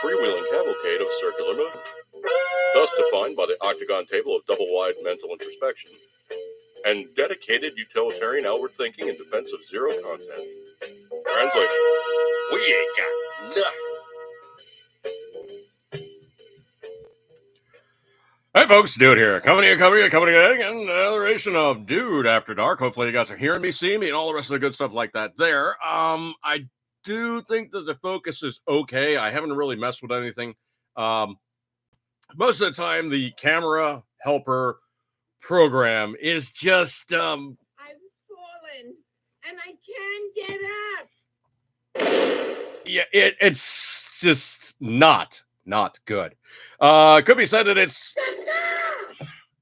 freewheeling cavalcade of circular motion, thus defined by the octagon table of double-wide mental introspection and dedicated utilitarian outward thinking in defense of zero content. Translation: we ain't got nothing. Hey folks, Dude here. Coming again. Another edition of Dude After Dark. Hopefully you guys are hearing me, seeing me, and all the rest of the good stuff like that there. I do think that the focus is okay. I haven't really messed with anything. Most of the time, the camera helper program is just... I've fallen, and I can't get up. Yeah, it's just not good. Could be said that it's...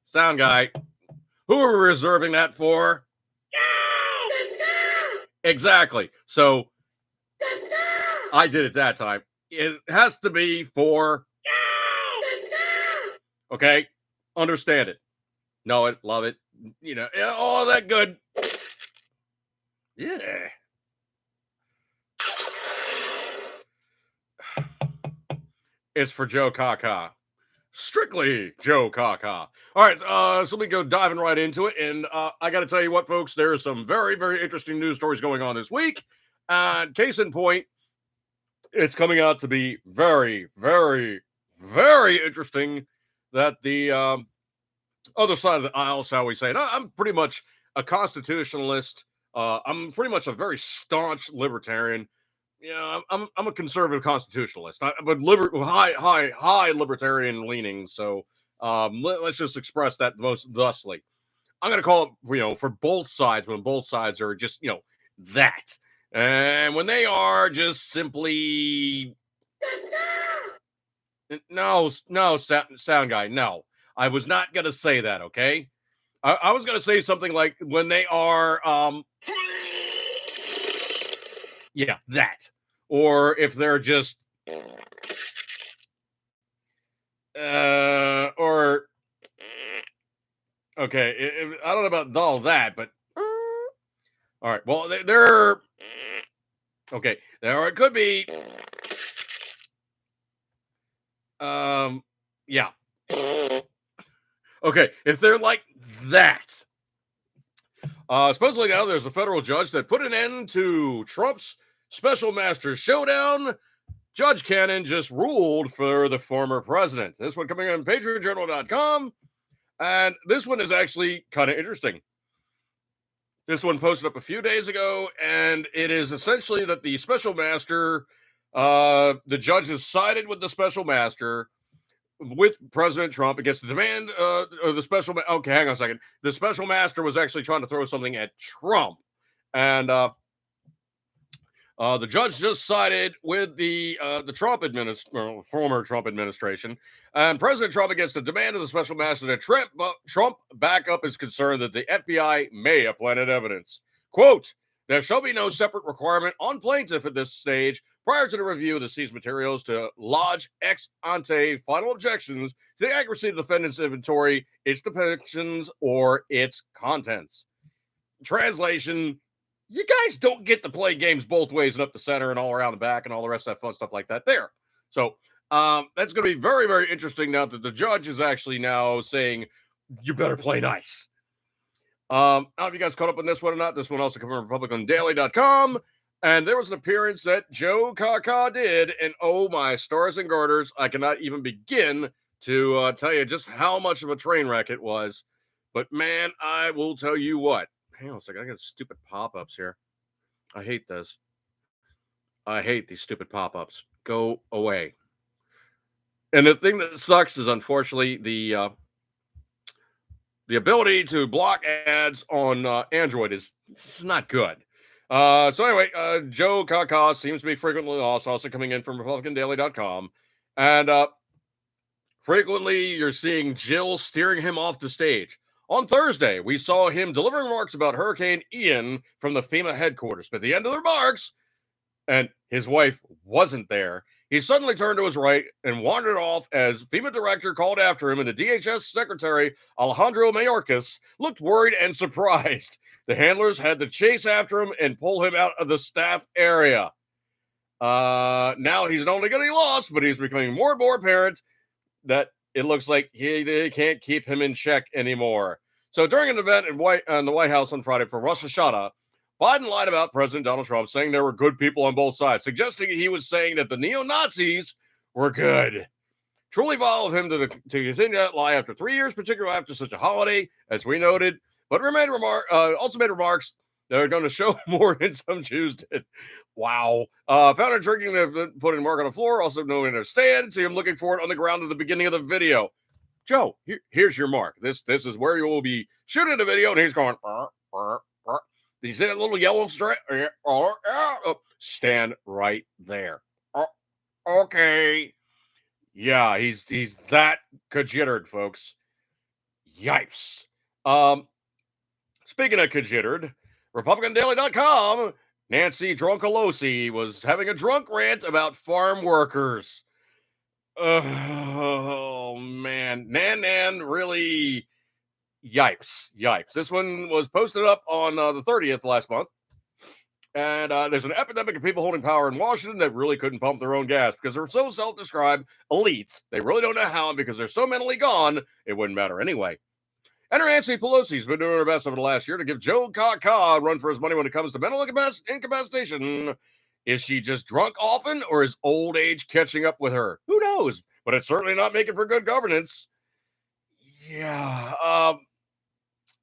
Sound guy. Who are we reserving that for? Exactly. So I did it that time. It has to be for... Okay? Understand it. Know it. Love it. You know, all that good. Yeah. It's for Joe Kaka. Strictly Joe Kaka. All right, so we go diving right into it. And I got to tell you what, folks, there are some very, very interesting news stories going on this week. Case in point, it's coming out to be very, very, very interesting that the other side of the aisle, shall we say. And I'm pretty much a constitutionalist. I'm pretty much a very staunch libertarian. Yeah, I'm a conservative constitutionalist, but high libertarian leaning. So let's just express that most thusly. I'm going to call it, for both sides, when both sides are just, that. And when they are just simply... No, sound guy, no. I was not going to say that, okay? I was going to say something like when they are... Yeah, that. Or if they're just... or... Okay, I don't know about all that, but... All right, well, they're... Okay, or it could be... Yeah. Okay, if they're like that... supposedly now there's a federal judge that put an end to Trump's special master showdown. Judge Cannon just ruled for the former president. This one coming on PatriotJournal.com. And this one is actually kind of interesting. This one posted up a few days ago, and it is essentially that the special master, the judges sided with the special master with President Trump against the demand of the special... Okay, hang on a second. The special master was actually trying to throw something at Trump. And the judge just sided with the former Trump administration, and President Trump against the demand of the special master that Trump back up his concern that the FBI may have planted evidence. Quote, there shall be no separate requirement on plaintiff at this stage prior to the review of the seized materials to lodge ex ante final objections to the accuracy of the defendant's inventory, its depictions, or its contents. Translation: you guys don't get to play games both ways and up the center and all around the back and all the rest of that fun stuff like that there. So that's going to be very, very interesting now that the judge is actually now saying, you better play nice. I don't know if you guys caught up on this one or not. This one also comes from RepublicanDaily.com. And there was an appearance that Joe Kaka did. And oh my stars and garters, I cannot even begin to tell you just how much of a train wreck it was. But man, I will tell you what. Hang on a second. I got stupid pop-ups here. I hate this. I hate these stupid pop-ups. Go away. And the thing that sucks is, unfortunately, the ability to block ads on Android is not good. So anyway, Joe Kaka seems to be frequently lost, also coming in from RepublicanDaily.com. And frequently you're seeing Jill steering him off the stage. On Thursday, we saw him delivering remarks about Hurricane Ian from the FEMA headquarters. But at the end of the remarks, and his wife wasn't there, he suddenly turned to his right and wandered off as FEMA director called after him, and the DHS secretary, Alejandro Mayorkas, looked worried and surprised. The handlers had to chase after him and pull him out of the staff area. Now he's not only getting lost, but he's becoming more and more apparent that it looks like they can't keep him in check anymore. So during an event in the White House on Friday for Rosh Hashanah, Biden lied about President Donald Trump, saying there were good people on both sides, suggesting he was saying that the neo-Nazis were good. Truly vile of him to continue that lie after 3 years, particularly after such a holiday, as we noted, but also made remarks that are going to show more than some Jews did. Wow. Found him drinking the putting mark on the floor, also knowing their stand. See him looking for it on the ground at the beginning of the video. Joe, here's your mark. This is where you will be shooting the video, and he's going. He's in a little yellow strip. Stand right there. Okay. Yeah, he's that kajittered, folks. Yipes. Speaking of kajittered, RepublicanDaily.com, Nancy Drunkalosi was having a drunk rant about farm workers. Oh, man. Nan, really, yipes. This one was posted up on the 30th last month. And there's an epidemic of people holding power in Washington that really couldn't pump their own gas because they're so self-described elites. They really don't know how, and because they're so mentally gone, it wouldn't matter anyway. Enter Nancy Pelosi's been doing her best over the last year to give Joe Kaka a run for his money when it comes to mental incapacitation. Is she just drunk often, or is old age catching up with her? Who knows? But it's certainly not making for good governance. Yeah.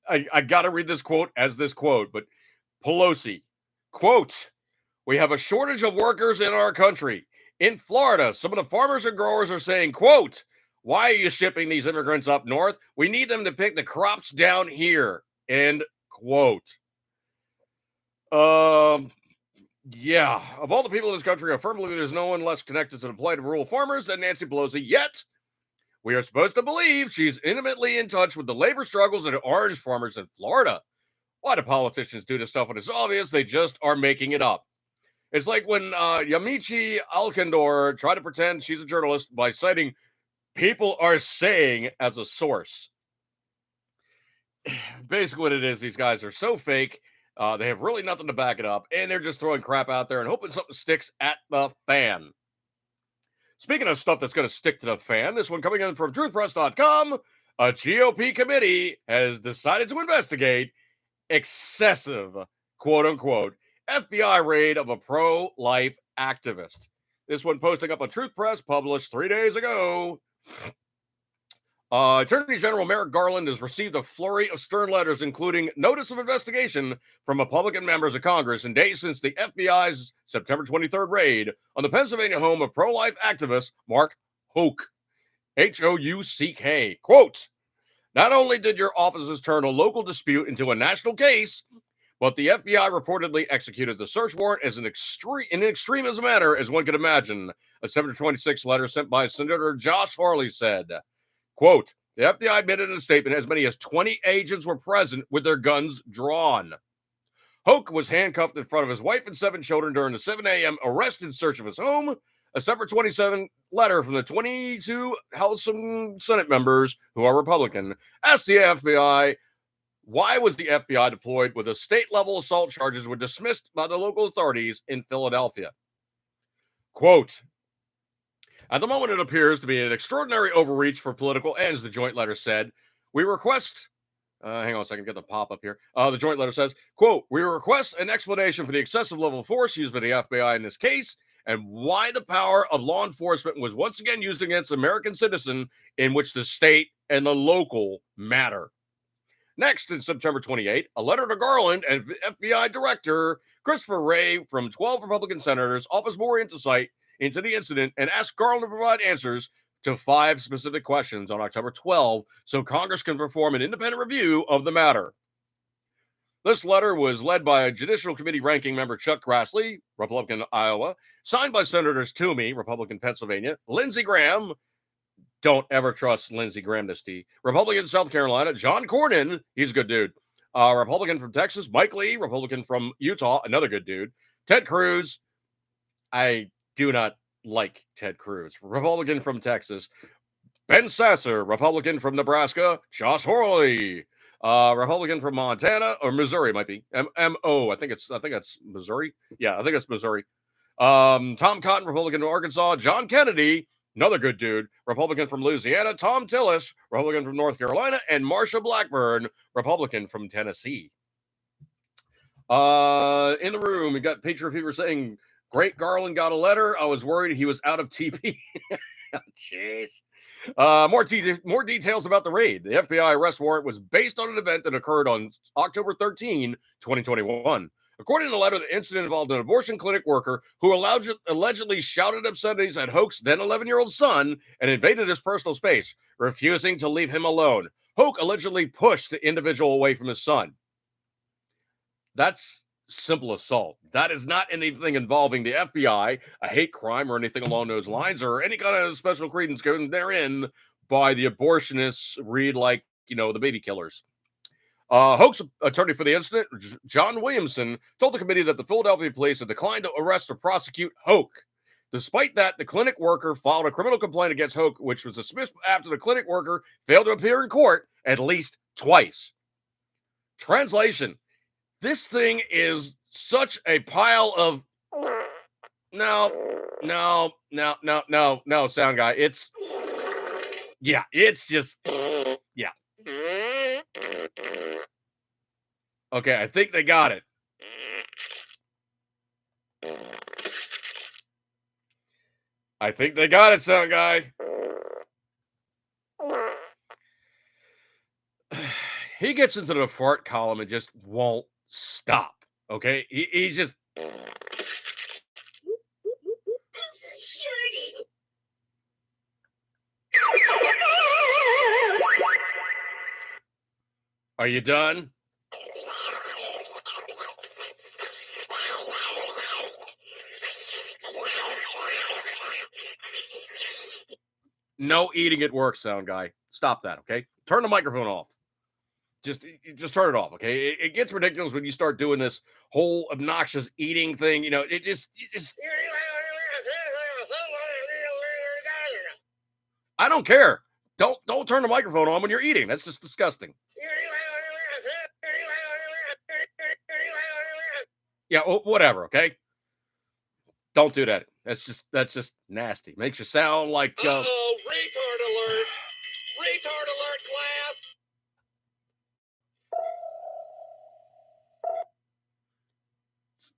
I got to read this quote as this quote, but Pelosi, quote, "We have a shortage of workers in our country. In Florida, some of the farmers and growers are saying, quote, why are you shipping these immigrants up north? We need them to pick the crops down here," end quote. Yeah, of all the people in this country, I firmly believe there's no one less connected to the plight of rural farmers than Nancy Pelosi, yet we are supposed to believe she's intimately in touch with the labor struggles of the orange farmers in Florida. Why do politicians do this stuff when it's obvious they just are making it up? It's like when Yamiche Alcindor tried to pretend she's a journalist by citing "people are saying" as a source. Basically what it is, these guys are so fake, they have really nothing to back it up, and they're just throwing crap out there and hoping something sticks at the fan. Speaking of stuff that's going to stick to the fan, this one coming in from truthpress.com, a GOP committee has decided to investigate excessive, quote-unquote, FBI raid of a pro-life activist. This one posting up on Truth Press, published 3 days ago. Attorney General Merrick Garland has received a flurry of stern letters, including notice of investigation from Republican members of Congress in days since the FBI's September 23rd raid on the Pennsylvania home of pro-life activist Mark Houck, Houck. Quote, "Not only did your offices turn a local dispute into a national case, but the FBI reportedly executed the search warrant as in an extremism manner as one could imagine," a September 26 letter sent by Senator Josh Hawley said. Quote, "The FBI admitted in a statement as many as 20 agents were present with their guns drawn. Houck was handcuffed in front of his wife and 7 children during the 7 a.m. arrest and search of his home." A September 27 letter from the 22 House and Senate members who are Republican asked the FBI, why was the FBI deployed with a state-level assault charges were dismissed by the local authorities in Philadelphia. Quote, "At the moment, it appears to be an extraordinary overreach for political ends," the joint letter said. "We request," hang on a second, get the pop up here. The joint letter says, quote, "We request an explanation for the excessive level of force used by the FBI in this case and why the power of law enforcement was once again used against American citizen in which the state and the local matter." Next, in September 28, a letter to Garland and FBI Director Christopher Wray from 12 Republican senators offers more insight into the incident and asks Garland to provide answers to 5 specific questions on October 12 so Congress can perform an independent review of the matter. This letter was led by a Judicial Committee ranking member Chuck Grassley, Republican Iowa, signed by Senators Toomey, Republican Pennsylvania, Lindsey Graham, don't ever trust Lindsey Graham this tea, Republican South Carolina, John Cornyn, he's a good dude, Republican from Texas, Mike Lee, Republican from Utah, another good dude, Ted Cruz, I do not like Ted Cruz, Republican from Texas, Ben Sasser, Republican from Nebraska, Josh Hawley, Republican from Montana or Missouri, might be M-O. I think that's Missouri. Yeah, I think it's Missouri. Tom Cotton, Republican from Arkansas. John Kennedy, another good dude, Republican from Louisiana. Tom Tillis, Republican from North Carolina. And Marsha Blackburn, Republican from Tennessee. In the room, we got Patriot Fever saying, Great Garland got a letter. I was worried he was out of TP. Jeez. More details about the raid. The FBI arrest warrant was based on an event that occurred on October 13, 2021. According to the letter, the incident involved an abortion clinic worker who allegedly shouted obscenities at Hoke's then 11-year-old son and invaded his personal space, refusing to leave him alone. Hoke allegedly pushed the individual away from his son. That's simple assault. That is not anything involving the FBI, a hate crime, or anything along those lines, or any kind of special credence given therein by the abortionists read like, the baby killers. Hoke's attorney for the incident, John Williamson, told the committee that the Philadelphia police had declined to arrest or prosecute Hoke. Despite that, the clinic worker filed a criminal complaint against Hoke, which was dismissed after the clinic worker failed to appear in court at least twice. Translation: this thing is such a pile of no, sound guy. It's just. Okay, I think they got it. I think they got it, sound guy. He gets into the fart column and just won't stop. Okay, he just. Are you done? No eating at work, sound guy. Stop that, okay? Turn the microphone off. Just turn it off, okay? It gets ridiculous when you start doing this whole obnoxious eating thing. It just. I don't care. Don't turn the microphone on when you're eating. That's just disgusting. Yeah, whatever, okay? Don't do that. That's just nasty. Makes you sound like retard alert. Retard alert, class.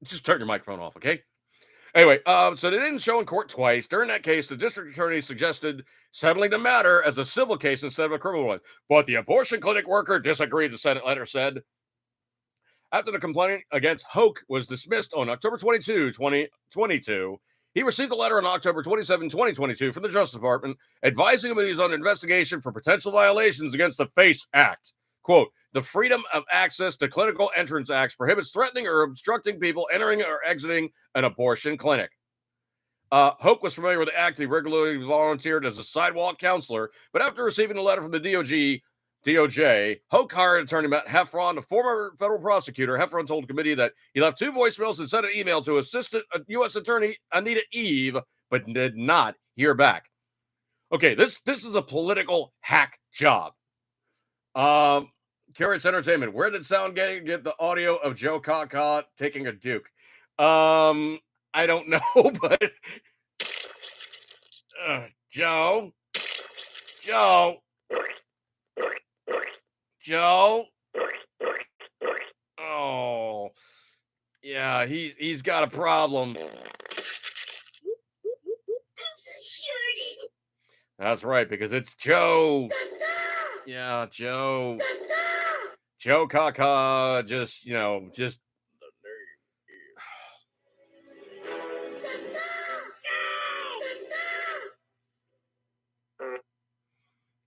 Just turn your microphone off, okay? Anyway, so they didn't show in court twice. During that case, the district attorney suggested settling the matter as a civil case instead of a criminal one. But the abortion clinic worker disagreed, the Senate letter said. After the complaint against Hoke was dismissed on October 22, 2022, he received a letter on October 27, 2022 from the Justice Department advising him that he's under investigation for potential violations against the FACE Act. Quote, the Freedom of Access to Clinical Entrance Act prohibits threatening or obstructing people entering or exiting an abortion clinic. Hoke was familiar with the act. He regularly volunteered as a sidewalk counselor, but after receiving a letter from the DOJ, Hoke hired attorney Matt Heffron, a former federal prosecutor. Heffron told the committee that he left 2 voicemails and sent an email to Assistant U.S. Attorney Anita Eve, but did not hear back. Okay, this is a political hack job. Curious Entertainment, where did Sound get the audio of Joe Kaka taking a Duke? I don't know, but Joe. Oh, yeah, he's got a problem. That's right, because it's Joe. Yeah, Joe. Joe Kaka, just.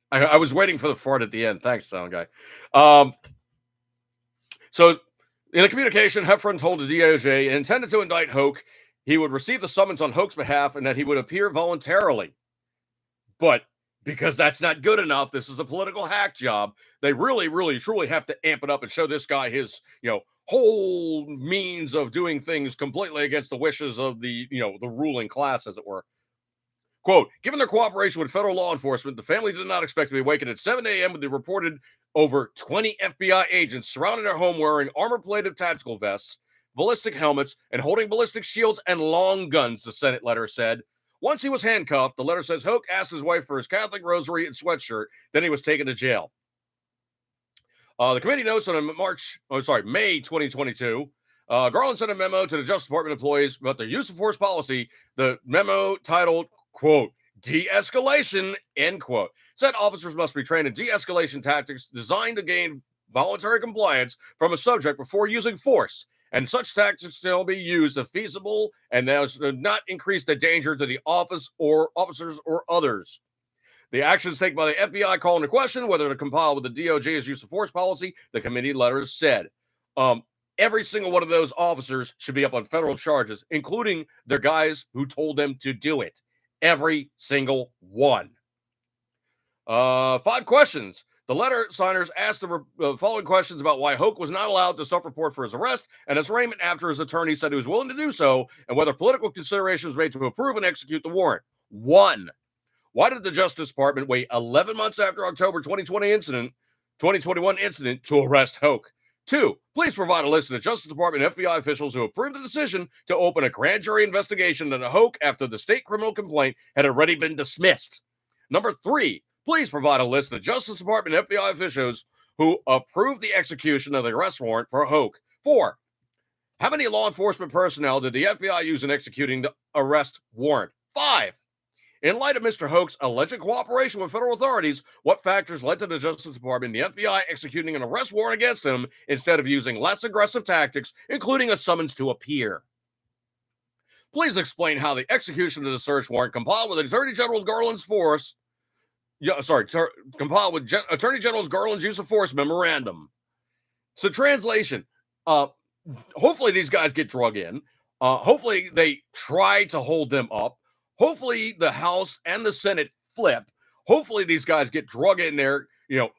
I was waiting for the fart at the end. Thanks, sound guy. So, in a communication, Heffron told the DOJ intended to indict Hoke. He would receive the summons on Hoke's behalf and that he would appear voluntarily. But because that's not good enough, this is a political hack job. They really, really, truly have to amp it up and show this guy his, whole means of doing things completely against the wishes of the, the ruling class, as it were. Quote, given their cooperation with federal law enforcement, the family did not expect to be awakened at 7 a.m. when they reported over 20 FBI agents surrounding their home wearing armor-plated tactical vests. ballistic helmets, and holding ballistic shields and long guns, the Senate letter said. Once he was handcuffed, the letter says Hoke asked his wife for his Catholic rosary and sweatshirt. Then he was taken to jail. The committee notes on May 2022, Garland sent a memo to the Justice Department employees about their use of force policy. The memo titled, quote, de-escalation, end quote, said officers must be trained in de-escalation tactics designed to gain voluntary compliance from a subject before using force. And such tactics still be used if feasible and not increase the danger to the officers or others. The actions taken by the FBI call into question whether to comply with the DOJ's use of force policy, the committee letter said. Every single one of those officers should be up on federal charges, including their guys who told them to do it. Every single one. 5 questions. The letter signers asked the following questions about why Hoke was not allowed to self-report for his arrest and his arraignment after his attorney said he was willing to do so, and whether political consideration was made to approve and execute the warrant. 1. Why did the Justice Department wait 11 months after October 2021 incident to arrest Hoke? 2. Please provide a list of the Justice Department and FBI officials who approved the decision to open a grand jury investigation into Hoke after the state criminal complaint had already been dismissed. Number 3. Please provide a list of the Justice Department and FBI officials who approved the execution of the arrest warrant for Hoke. 4. How many law enforcement personnel did the FBI use in executing the arrest warrant? 5. In light of Mr. Hoke's alleged cooperation with federal authorities, what factors led to the Justice Department and the FBI executing an arrest warrant against him instead of using less aggressive tactics, including a summons to appear? Please explain how the execution of the search warrant complied with Attorney General Garland's Attorney General Garland's use of force memorandum. So translation, hopefully these guys get drug in. Hopefully they try to hold them up. Hopefully the House and the Senate flip. Hopefully these guys get drug in there,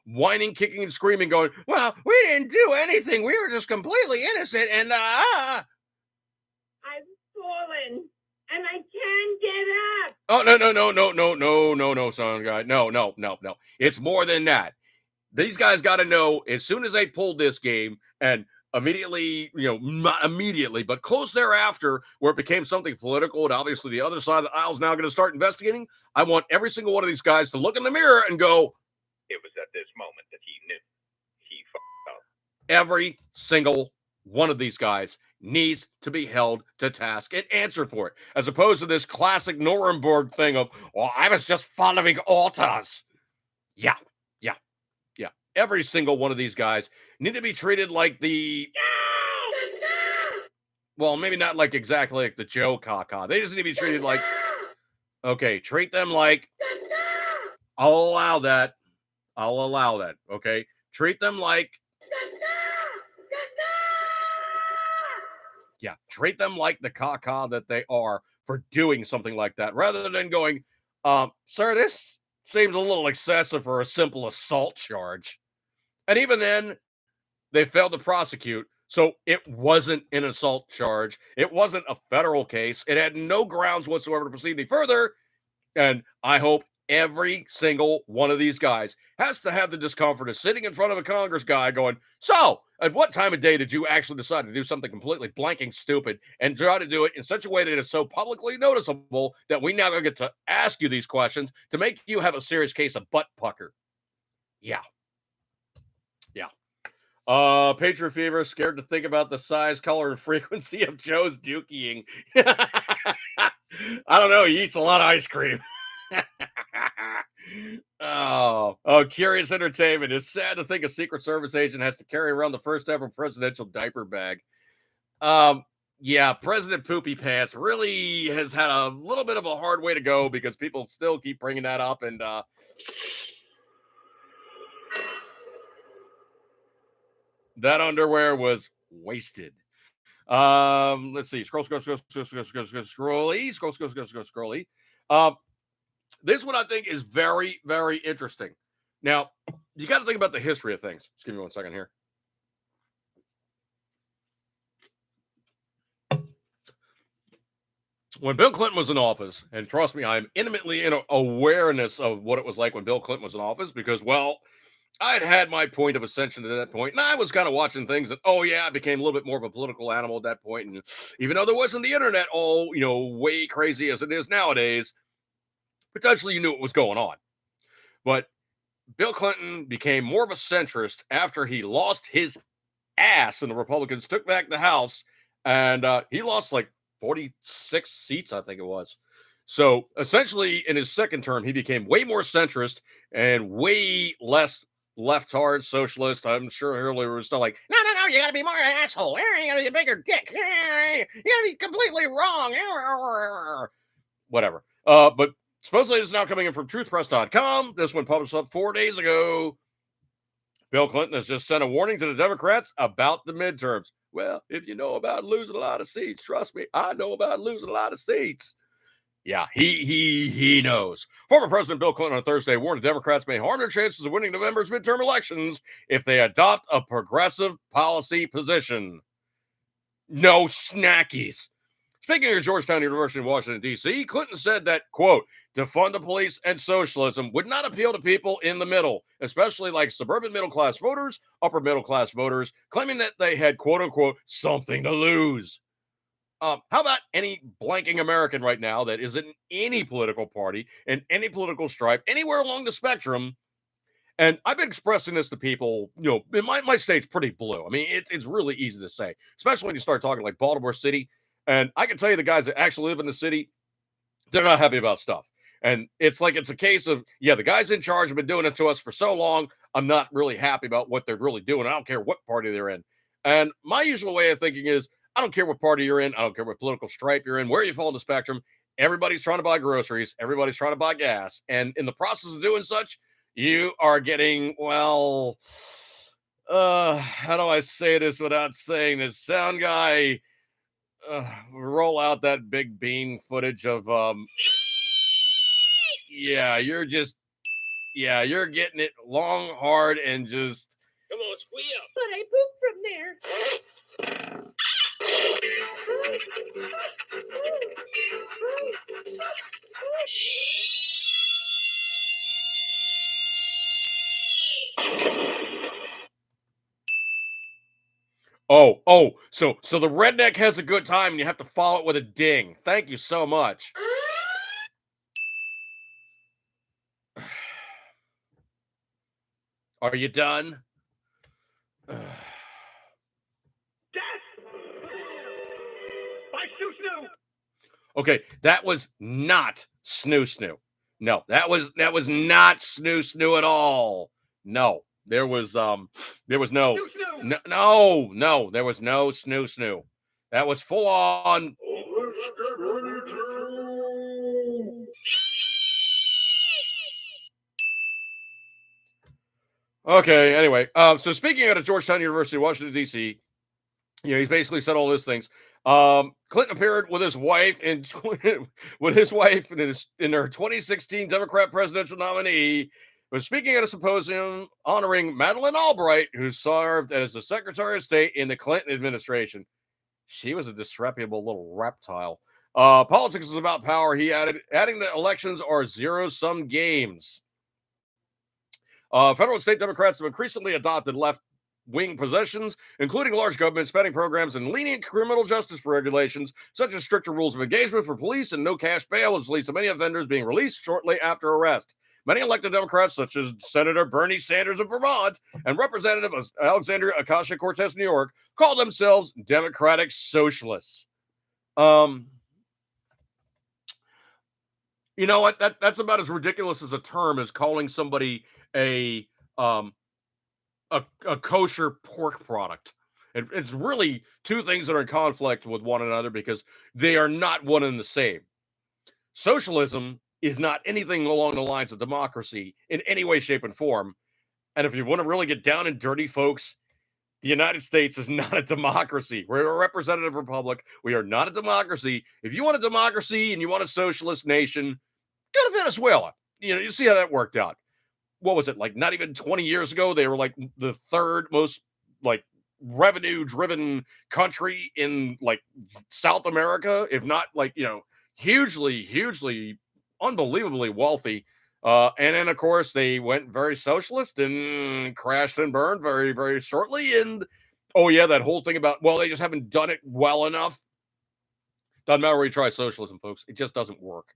whining, kicking, and screaming, going, well, we didn't do anything. We were just completely innocent. And I've fallen and I can't get up. Oh, no, son guy. No. It's more than that. These guys got to know as soon as they pulled this game and immediately, not immediately, but close thereafter, where it became something political, and obviously the other side of the aisle is now going to start investigating. I want every single one of these guys to look in the mirror and go, it was at this moment that he knew he fucked up. Every single one of these guys needs to be held to task and answered for it, as opposed to this classic Nuremberg thing of, well, I was just following orders. Yeah. Every single one of these guys need to be treated like well, maybe not like exactly like the Joe Caca. They just need to be treated like, okay, treat them like, I'll allow that. Okay. Treat them like, treat them like the caca that they are for doing something like that, rather than going, sir, this seems a little excessive for a simple assault charge. And even then, they failed to prosecute, so it wasn't an assault charge. It wasn't a federal case. It had no grounds whatsoever to proceed any further, and I hope every single one of these guys has to have the discomfort of sitting in front of a Congress guy going, so, at what time of day did you actually decide to do something completely blanking stupid and try to do it in such a way that is so publicly noticeable that we now get to ask you these questions to make you have a serious case of butt pucker? Yeah. Patriot Fever, scared to think about the size, color, and frequency of Joe's dookying. I don't know. He eats a lot of ice cream. Oh, Curious Entertainment. It's sad to think a Secret Service agent has to carry around the first ever presidential diaper bag. President Poopy Pants really has had a little bit of a hard way to go because people still keep bringing that up, and that underwear was wasted. Let's see. Scrolly. This one I think is very, very interesting. Now, you got to think about the history of things. Just give me 1 second here. When Bill Clinton was in office, and trust me, I'm intimately in awareness of what it was like when Bill Clinton was in office because, well, I had my point of ascension at that point, and I was kind of watching things that, oh yeah, I became a little bit more of a political animal at that point. And even though there wasn't the internet all, way crazy as it is nowadays, potentially you knew what was going on. But Bill Clinton became more of a centrist after he lost his ass and the Republicans took back the House, and he lost like 46 seats, I think it was. So essentially, in his second term, he became way more centrist and way less left-hard socialist. I'm sure Hillary was still like, no, no, no, you got to be more an asshole. You got to be a bigger dick. You got to be completely wrong. Whatever. But supposedly, this is now coming in from truthpress.com. This one published up 4 days ago. Bill Clinton has just sent a warning to the Democrats about the midterms. Well, if you know about losing a lot of seats, trust me, I know about losing a lot of seats. Yeah, he knows. Former President Bill Clinton on Thursday warned the Democrats may harm their chances of winning November's midterm elections if they adopt a progressive policy position. No snackies. Speaking of Georgetown University in Washington, D.C., Clinton said that, quote, defund the police and socialism would not appeal to people in the middle, especially like suburban middle-class voters, upper middle-class voters, claiming that they had, quote unquote, something to lose. How about any blanking American right now that is in any political party and any political stripe anywhere along the spectrum? And I've been expressing this to people, my state's pretty blue. I mean, it's really easy to say, especially when you start talking like Baltimore City. And I can tell you the guys that actually live in the city, they're not happy about stuff. And it's a case of, yeah, the guys in charge have been doing it to us for so long. I'm not really happy about what they're really doing. I don't care what party they're in. And my usual way of thinking is, I don't care what party you're in. I don't care what political stripe you're in, where you fall on the spectrum. Everybody's trying to buy groceries. Everybody's trying to buy gas. And in the process of doing such, you are getting, how do I say this without saying this? Sound guy, roll out that big bean footage of, you're getting it long, hard, and just. Come on, squeal. But I pooped from there. So the redneck has a good time and you have to follow it with a ding. Thank you so much. Are you done? Death by Snoo. Okay, that was not Snoo. No, that was not Snoo at all. No, there was no, there was no Snoo. That was full on. Okay, anyway, so speaking out of Georgetown University, Washington, D.C., he's basically said all these things. Clinton appeared with his wife in their 2016 Democrat presidential nominee, was speaking at a symposium honoring Madeleine Albright, who served as the Secretary of State in the Clinton administration. She was a disreputable little reptile. Politics is about power, he added, adding that elections are zero-sum games. Federal and state Democrats have increasingly adopted left-wing positions, including large government spending programs and lenient criminal justice regulations, such as stricter rules of engagement for police and no cash bail, which leads to many offenders being released shortly after arrest. Many elected Democrats, such as Senator Bernie Sanders of Vermont and Representative Alexandria Ocasio-Cortez, New York, call themselves Democratic Socialists. You know what? That's about as ridiculous as a term as calling somebody a kosher pork product. It's really two things that are in conflict with one another because they are not one and the same. Socialism is not anything along the lines of democracy in any way, shape, and form. And if you want to really get down and dirty, folks, the United States is not a democracy. We're a representative republic. We are not a democracy. If you want a democracy and you want a socialist nation, go to Venezuela. You see how that worked out. What was it, like not even 20 years ago? They were like the third most like revenue-driven country in like South America, if not like, hugely, unbelievably wealthy. And then, of course, they went very socialist and crashed and burned very, very shortly. And, oh, yeah, that whole thing about, well, they just haven't done it well enough. Doesn't matter where you try socialism, folks. It just doesn't work.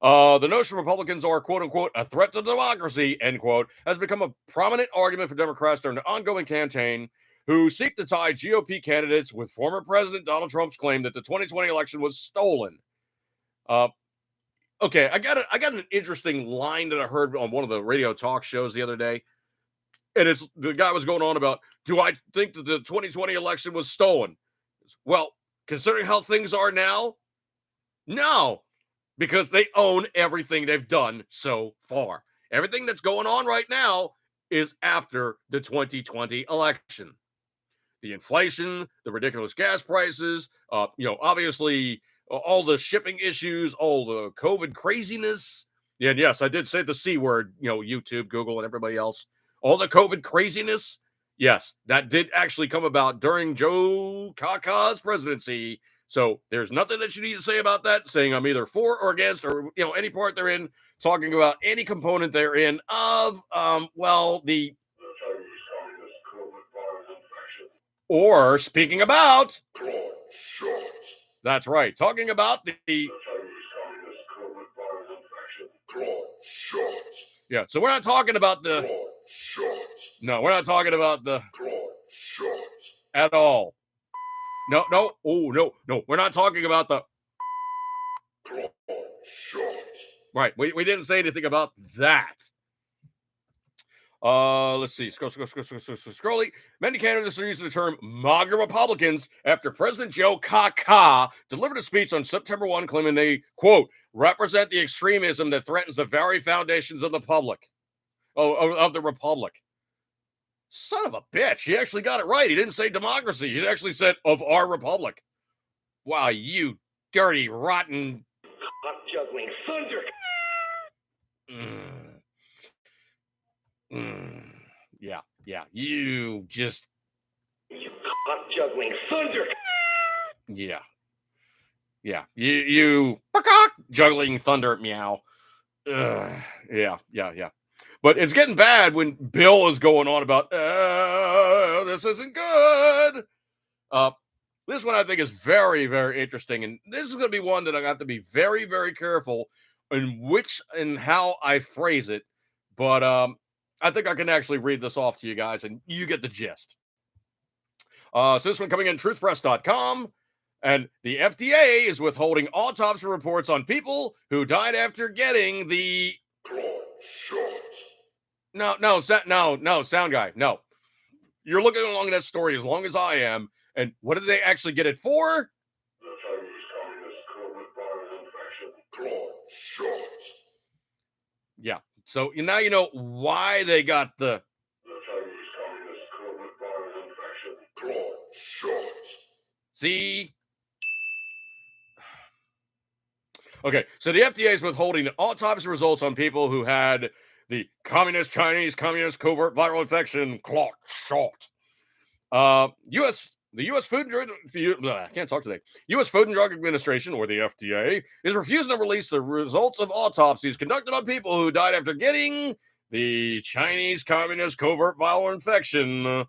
The notion Republicans are, quote unquote, a threat to democracy, end quote, has become a prominent argument for Democrats during the ongoing campaign who seek to tie GOP candidates with former President Donald Trump's claim that the 2020 election was stolen. Okay, I got an interesting line that I heard on one of the radio talk shows the other day. And it's the guy was going on about, do I think that the 2020 election was stolen? Well, considering how things are now, no, because they own everything they've done so far. Everything that's going on right now is after the 2020 election. The inflation, the ridiculous gas prices, obviously all the shipping issues, all the COVID craziness. Yeah, and yes, I did say the C word, YouTube, Google, and everybody else. All the COVID craziness. Yes, that did actually come about during Joe Kaka's presidency. So there's nothing that you need to say about that, saying I'm either for or against, or any part they're in, talking about any component they're in of the or speaking about that's right, talking about the yeah, so we're not talking about the no, we're not talking about the at all. No, we're not talking about the right. We didn't say anything about that. Let's see. Scrolly. Many candidates are using the term MAGA Republicans after President Joe Kaka delivered a speech on September 1 claiming they, quote, represent the extremism that threatens the very foundations of the of the republic. Son of a bitch. He actually got it right. He didn't say democracy. He actually said of our republic. Wow, you dirty, rotten. Hot juggling thunder. Yeah. You just. You hot juggling thunder. Yeah. You juggling thunder. Meow. Yeah. But it's getting bad when Bill is going on about, this isn't good. This one I think is very, very interesting. And this is going to be one that I got to be very, very careful in which and how I phrase it. But I think I can actually read this off to you guys and you get the gist. So this one coming in truthpress.com. And the FDA is withholding autopsy reports on people who died after getting the No, sound guy. No. You're looking along that story as long as I am. And what did they actually get it for? The Chinese Communist COVID virus infection. Yeah. So now you know why they got the Chinese Communist COVID virus infection. See? Okay, so the FDA is withholding autopsy results on people who had the Chinese communist covert viral infection clot shot. The U.S. Food and Drug Administration, or the FDA, is refusing to release the results of autopsies conducted on people who died after getting the Chinese communist covert viral infection.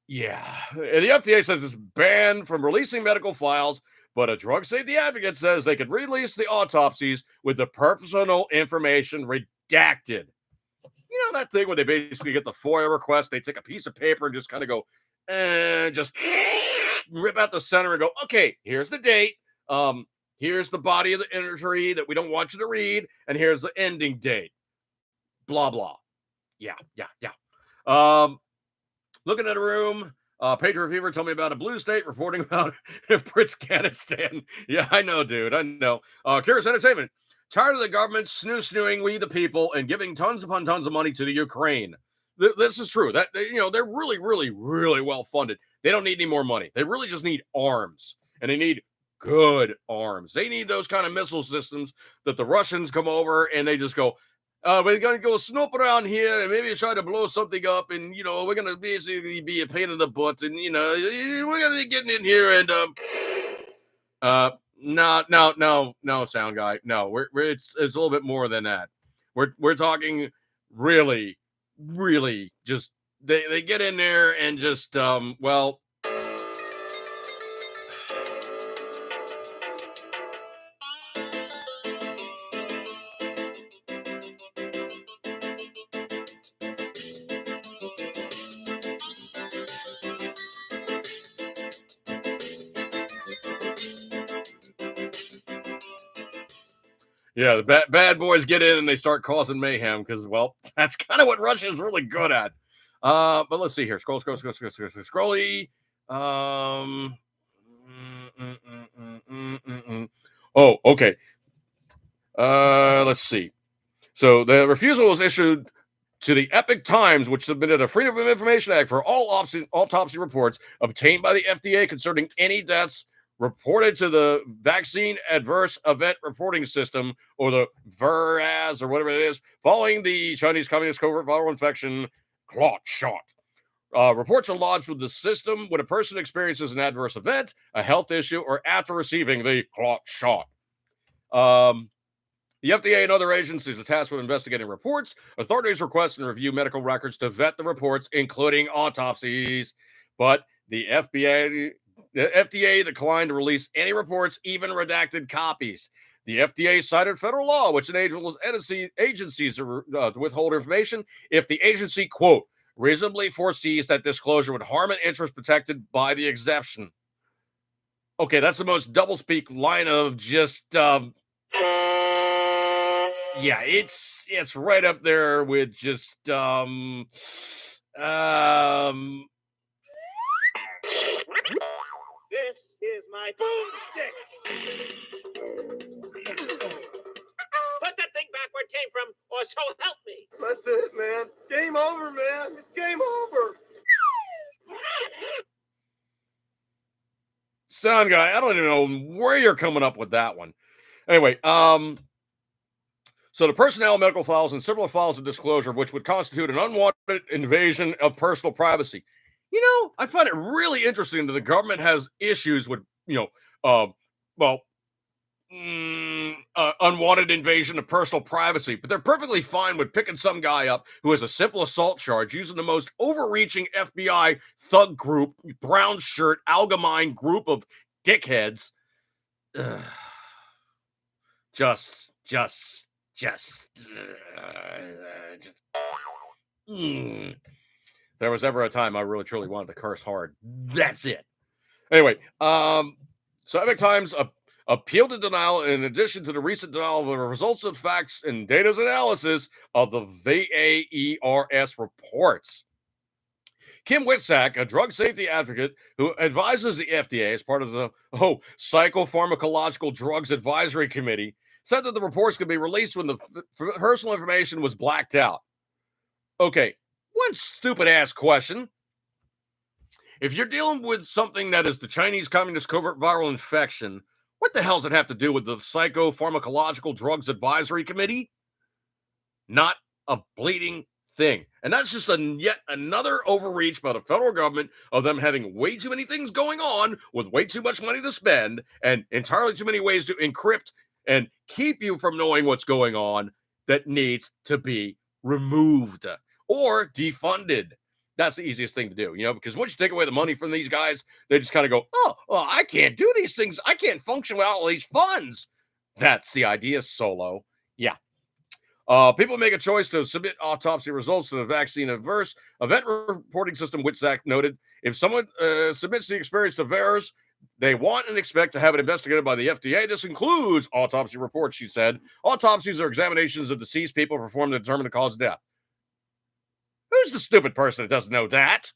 Yeah. The FDA says it's banned from releasing medical files, but a drug safety advocate says they could release the autopsies with the personal information redacted. You know that thing when they basically get the FOIA request, they take a piece of paper and just kind of go, just rip out the center and go, okay, here's the date. Here's the body of the entry that we don't want you to read, and here's the ending date. Blah, blah. Yeah. Looking at a room, Patriot Fever told me about a blue state reporting about Afghanistan. Yeah, I know, dude. I know. Curious Entertainment. Tired of the government snooing we the people and giving tons upon tons of money to the Ukraine. This is true. That they're really, really, really well funded. They don't need any more money. They really just need arms, and they need good arms. They need those kind of missile systems that the Russians come over and they just go, we're going to go snoop around here and maybe try to blow something up. And, we're going to basically be a pain in the butt. And, we're going to be getting in here and, No, sound guy. No, it's a little bit more than that. We're talking really, really just they get in there and just well. Yeah, the bad boys get in and they start causing mayhem because, well, that's kind of what Russia is really good at. But let's see here. Scrolly. Um, Oh, okay. Let's see. So the refusal was issued to the Epic Times, which submitted a Freedom of Information Act for all autopsy reports obtained by the FDA concerning any deaths reported to the Vaccine Adverse Event Reporting System, or the VRAS, or whatever it is, following the Chinese Communist covert viral infection clot shot. Reports are lodged with the system when a person experiences an adverse event, a health issue, or after receiving the clot shot. The FDA and other agencies are tasked with investigating reports. Authorities request and review medical records to vet the reports, including autopsies. But the FDA declined to release any reports, even redacted copies. The FDA cited federal law, which enables agencies to withhold information if the agency, quote, reasonably foresees that disclosure would harm an interest protected by the exception. Okay, that's the most doublespeak line of just yeah, it's right up there with just This is my boomstick. Put that thing back where it came from, or so help me. That's it, man. Game over, man. It's game over. sound guy. I don't even know where you're coming up with that one. Anyway, so the personnel, medical files, and similar files of disclosure, which would constitute an unwanted invasion of personal privacy. You know, I find it really interesting that the government has issues with, unwanted invasion of personal privacy, but they're perfectly fine with picking some guy up who has a simple assault charge using the most overreaching FBI thug group, brown shirt, algamine group of dickheads. Just. There was ever a time I really truly wanted to curse hard. That's it. Anyway, so Epic Times appealed to denial in addition to the recent denial of the results of facts and data's analysis of the VAERS reports. Kim Witzak, a drug safety advocate who advises the FDA as part of the Psychopharmacological Drugs Advisory Committee, said that the reports could be released when the personal information was blacked out. Okay, one stupid-ass question. If you're dealing with something that is the Chinese Communist covert viral infection, what the hell does it have to do with the Psychopharmacological Drugs Advisory Committee? Not a bleeding thing. And that's just yet another overreach by the federal government of them having way too many things going on with way too much money to spend and entirely too many ways to encrypt and keep you from knowing what's going on that needs to be removed or defunded. That's the easiest thing to do, because once you take away the money from these guys, they just kind of go, oh, well, I can't do these things. I can't function without all these funds. That's the idea, Solo. Yeah. People make a choice to submit autopsy results to the Vaccine Adverse Event Reporting System, Witzak noted. If someone submits the experience to VAERS, they want and expect to have it investigated by the FDA. This includes autopsy reports, she said. Autopsies are examinations of deceased people performed to determine the cause of death. Who's the stupid person that doesn't know that?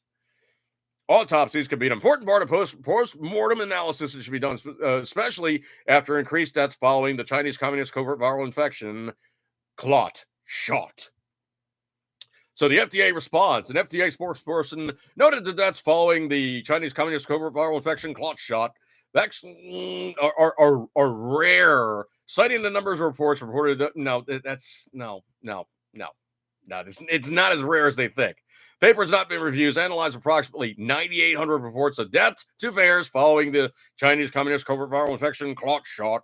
Autopsies can be an important part of post-mortem analysis that should be done, especially after increased deaths following the Chinese Communist covert viral infection clot shot. So the FDA responds. An FDA spokesperson noted the deaths following the Chinese Communist covert viral infection clot shot are rare, citing the numbers of reports reported. It's not as rare as they think. Paper has not been reviewed. Analyzed approximately 9,800 reports of deaths to fares following the Chinese Communist covert viral infection clot shot.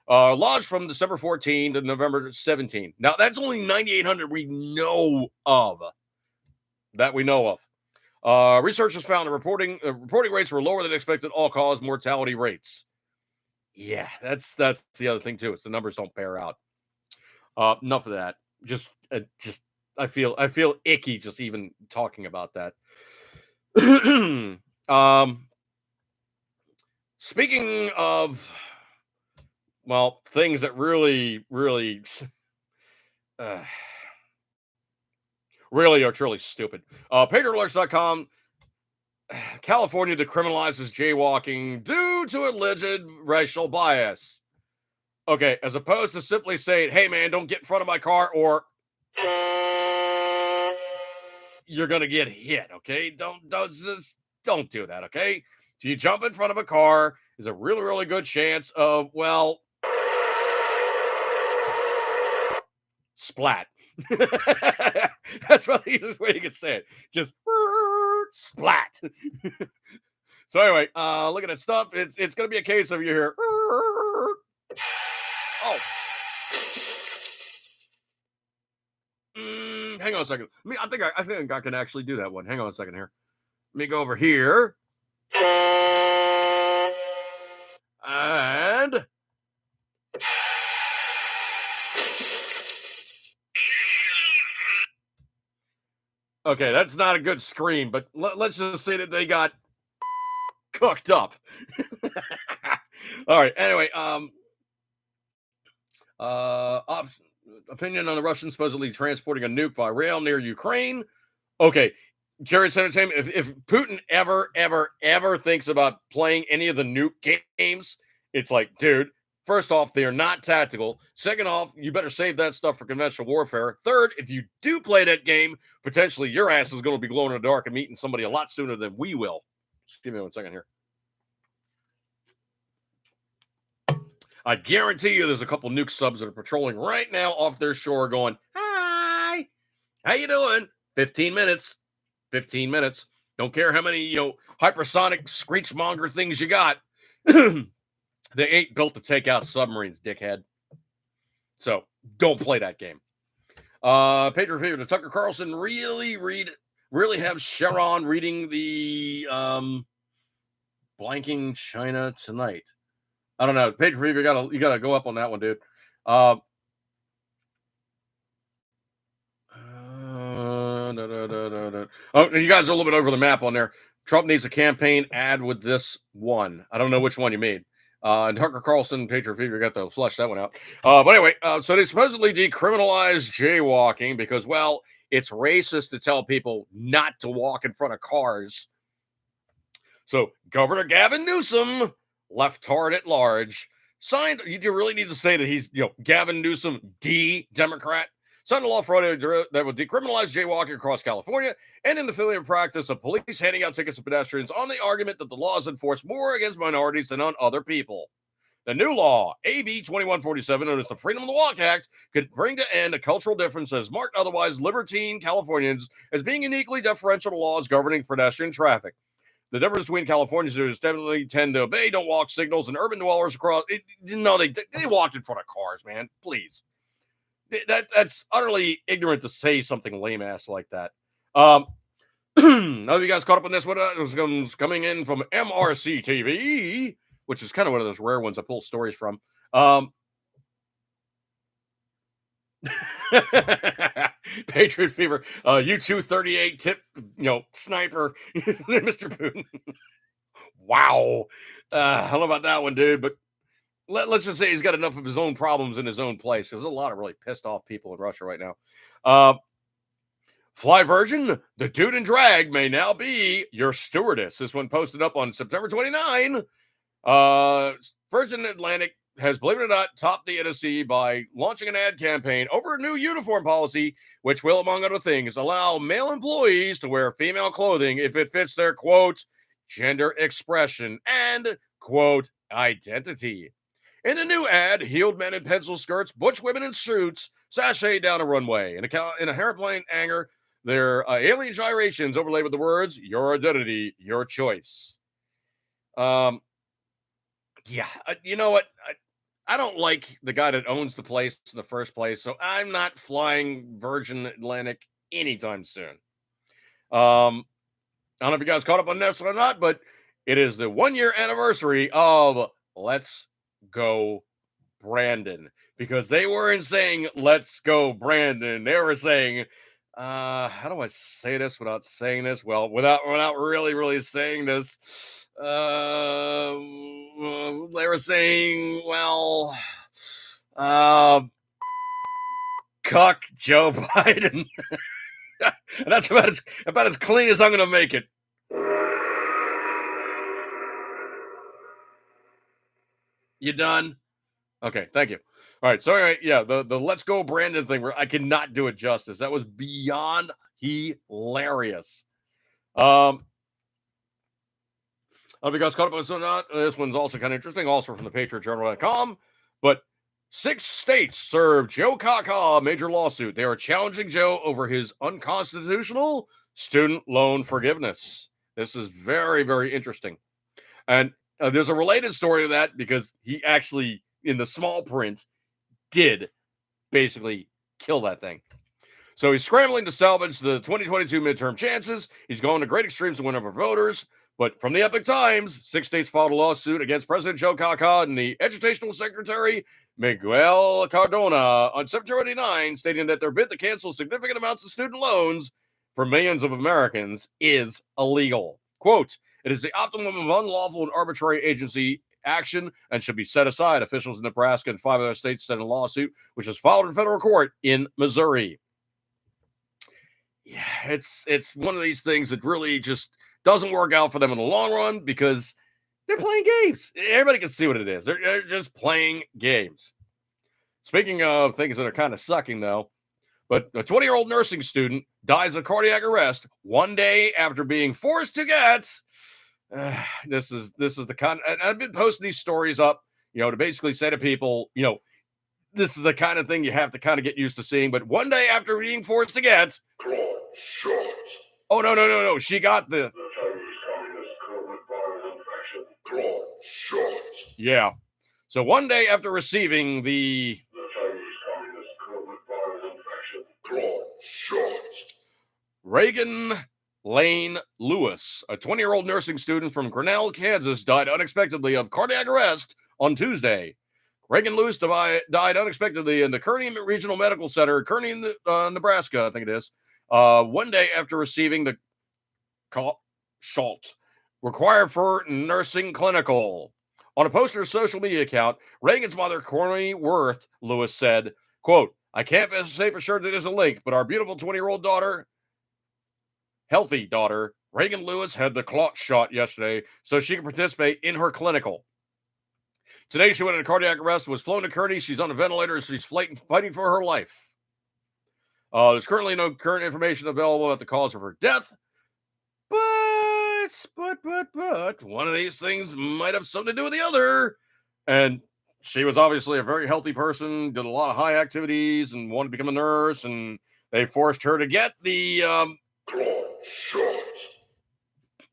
Launched from December 14 to November 17. Now, that's only 9,800 we know of. That we know of. Researchers found the reporting rates were lower than expected all-cause mortality rates. Yeah, that's the other thing too. It's the numbers don't bear out. Enough of that. Just I feel icky just even talking about that. Speaking of, well, things that really, really, really are truly stupid. PatriotAlerts.com. California decriminalizes jaywalking due to alleged racial bias. Okay, as opposed to simply saying, hey, man, don't get in front of my car or you're going to get hit, okay? Don't do that, okay? If you jump in front of a car, there's a really, really good chance of, well, splat. That's probably the easiest way you can say it. Just splat. So anyway, look at that stuff. It's going to be a case of you hear, oh. Hang on a second. I think I can actually do that one. Hang on a second here. Let me go over here. And okay, that's not a good scream, but let's just say that they got cooked up. All right. Anyway, opinion on the Russians supposedly transporting a nuke by rail near Ukraine. Okay, Curious Entertainment. If Putin ever thinks about playing any of the nuke games, it's like, dude, first off, they are not tactical. Second off, you better save that stuff for conventional warfare. Third, if you do play that game, potentially your ass is going to be glowing in the dark and meeting somebody a lot sooner than we will. Just give me 1 second here. I guarantee you there's a couple nuke subs that are patrolling right now off their shore going, hi, how you doing? 15 minutes. 15 minutes. Don't care how many, hypersonic screechmonger things you got. They ain't built to take out submarines, dickhead. So don't play that game. Patriot Fever, did Tucker Carlson really have Sharon reading the blanking China tonight? I don't know. Patriot Fever, you gotta go up on that one, dude. Oh, you guys are a little bit over the map on there. Trump needs a campaign ad with this one. I don't know which one you made. And Tucker Carlson, Patriot Fever, got to flush that one out. But anyway, so they supposedly decriminalized jaywalking because, well, it's racist to tell people not to walk in front of cars. So Governor Gavin Newsom, leftard at large, signed. You really need to say that he's, Gavin Newsom, Democrat, signed a law Friday that would decriminalize jaywalking across California and in the affiliated practice of police handing out tickets to pedestrians on the argument that the law is enforced more against minorities than on other people. The new law, AB 2147, known as the Freedom to Walk Act, could bring to end a cultural difference that has marked otherwise libertine Californians as being uniquely deferential to laws governing pedestrian traffic. The difference between Californians who definitely tend to obey don't walk signals and urban dwellers across. They walked in front of cars, man. Please. That's utterly ignorant to say something lame ass like that. Now you guys caught up on this one. It was coming in from MRC TV, which is kind of one of those rare ones I pull stories from. Patriot Fever, U-238 tip, sniper, Mr. Putin. Wow. I don't know about that one, dude, but let's just say he's got enough of his own problems in his own place. There's a lot of really pissed off people in Russia right now. Fly Virgin, the dude in drag may now be your stewardess. This one posted up on September 29. Virgin Atlantic has, believe it or not, topped the NSC by launching an ad campaign over a new uniform policy, which will, among other things, allow male employees to wear female clothing if it fits their, quote, gender expression and, quote, identity. In the new ad, heeled men in pencil skirts, butch women in suits, sashay down a runway. In a hairplane hangar, They're alien gyrations overlaid with the words, your identity, your choice. Yeah, you know what? I don't like the guy that owns the place in the first place, so I'm not flying Virgin Atlantic anytime soon. I don't know if you guys caught up on this or not, but it is the 1-year anniversary of Let's Go Brandon, because they weren't saying "Let's Go Brandon." They were saying, how do I say this without saying this? Well, without really saying this, they were saying, well, cuck Joe Biden. And that's about as clean as I'm going to make it. You done? Okay, thank you. All right, so anyway, yeah, the Let's Go Brandon thing, where I cannot do it justice. That was beyond hilarious. I don't know if you guys caught up on this or not. This one's also kind of interesting, also from the PatriotJournal.com. But 6 states served Joe Kaka a major lawsuit. They are challenging Joe over his unconstitutional student loan forgiveness. This is very, very interesting. And there's a related story to that, because he actually, in the small print, did basically kill that thing. So he's scrambling to salvage the 2022 midterm chances. He's going to great extremes to win over voters. But from the Epic Times, 6 states filed a lawsuit against President Joe Kaka and the Educational Secretary Miguel Cardona on September 29, stating that their bid to cancel significant amounts of student loans for millions of Americans is illegal. Quote, it is the optimum of unlawful and arbitrary agency action and should be set aside. Officials in Nebraska and 5 other states said in a lawsuit, which was filed in federal court in Missouri. Yeah, it's one of these things that really just doesn't work out for them in the long run, because they're playing games. Everybody can see what it is. They're just playing games. Speaking of things that are kind of sucking, though, but a 20-year-old nursing student dies of cardiac arrest 1 day after being forced to get. This is the kind. I've been posting these stories up, to basically say to people, this is the kind of thing you have to kind of get used to seeing. But 1 day after being forced to get. shots. Oh, no. She got the Chinese Communist coronavirus infection. Claw shots. Yeah. So 1 day after receiving the Chinese Communist coronavirus infection. Claw shots. Reagan Lane Lewis, a 20-year-old nursing student from Grinnell, Kansas, died unexpectedly of cardiac arrest on Tuesday. Reagan Lewis died unexpectedly in the Kearney Regional Medical Center, Kearney, Nebraska, I think it is, 1 day after receiving the shot required for nursing clinical. On a post on her social media account, Reagan's mother, Corey Worth Lewis, said, quote, I can't say for sure that there's a link, but our beautiful 20-year-old daughter, healthy daughter, Reagan Lewis, had the clot shot yesterday so she could participate in her clinical. Today, she went into cardiac arrest, was flown to Kearney. She's on a ventilator. She's fighting for her life. There's currently no current information available about the cause of her death. But one of these things might have something to do with the other. And she was obviously a very healthy person, did a lot of high activities, and wanted to become a nurse. And they forced her to get the claw shots.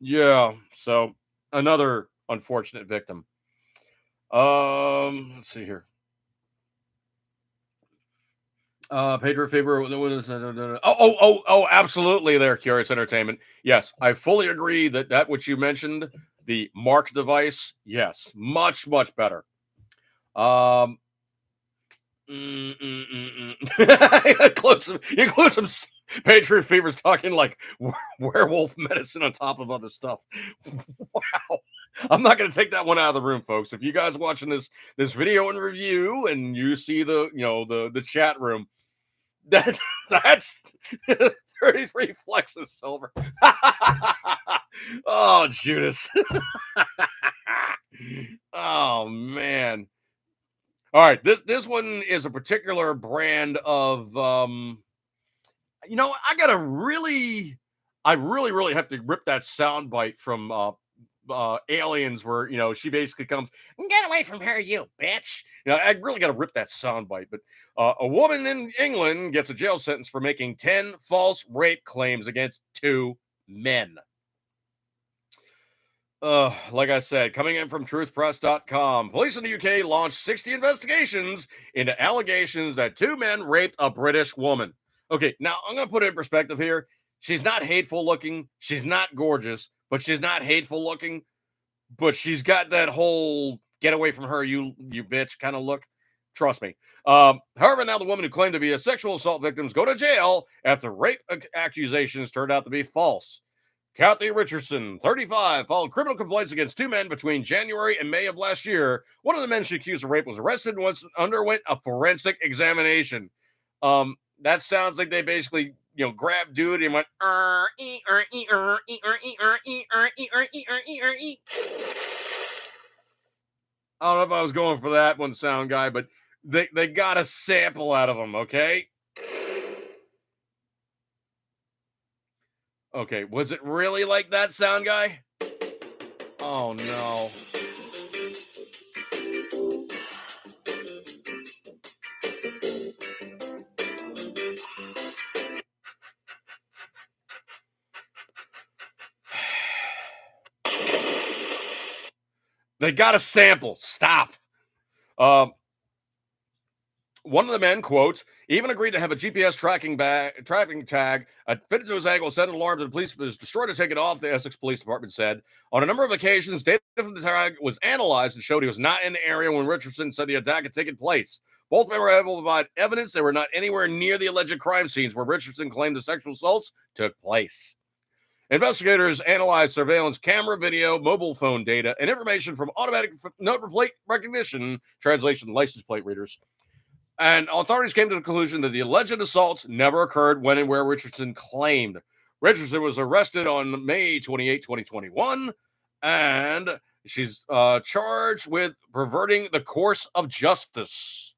Yeah. So another unfortunate victim. Let's see here. Pedro Faber. Oh, absolutely. There, Curious Entertainment. Yes, I fully agree that what you mentioned, the Mark device. Yes, much better. You include some Patriot Fever's talking like werewolf medicine on top of other stuff. Wow. I'm not going to take that one out of the room, folks. If you guys watching this video and review and you see the chat room, that's 33 flexes silver. Oh, Judas. Oh, man. All right, this one is a particular brand of I really have to rip that sound bite from Aliens, where she basically comes, get away from her, you bitch. I really got to rip that soundbite. But a woman in England gets a jail sentence for making 10 false rape claims against 2 men. Like I said, coming in from truthpress.com, police in the UK launched 60 investigations into allegations that 2 men raped a British woman. Okay, now I'm going to put it in perspective here. She's not hateful looking. She's not gorgeous, but she's not hateful looking. But she's got that whole get away from her, you bitch kind of look. Trust me. However, now the woman who claimed to be a sexual assault victims go to jail after rape accusations turned out to be false. Kathy Richardson, 35, filed criminal complaints against 2 men between January and May of last year. One of the men she accused of rape was arrested and once underwent a forensic examination. That sounds like they basically, grabbed dude and went, I don't know if I was going for that one, sound guy, but they got a sample out of him, okay? Okay, was it really like that, sound guy? Oh, no. They got a sample. Stop. One of the men, quotes, even agreed to have a GPS tracking tag fitted to his ankle, sent an alarm to the police, was destroyed to take it off, the Essex Police Department said. On a number of occasions, data from the tag was analyzed and showed he was not in the area when Richardson said the attack had taken place. Both men were able to provide evidence they were not anywhere near the alleged crime scenes where Richardson claimed the sexual assaults took place. Investigators analyzed surveillance camera video, mobile phone data, and information from automatic number plate recognition, translation, license plate readers. And authorities came to the conclusion that the alleged assaults never occurred when and where Richardson claimed. Richardson was arrested on May 28, 2021, and she's charged with perverting the course of justice.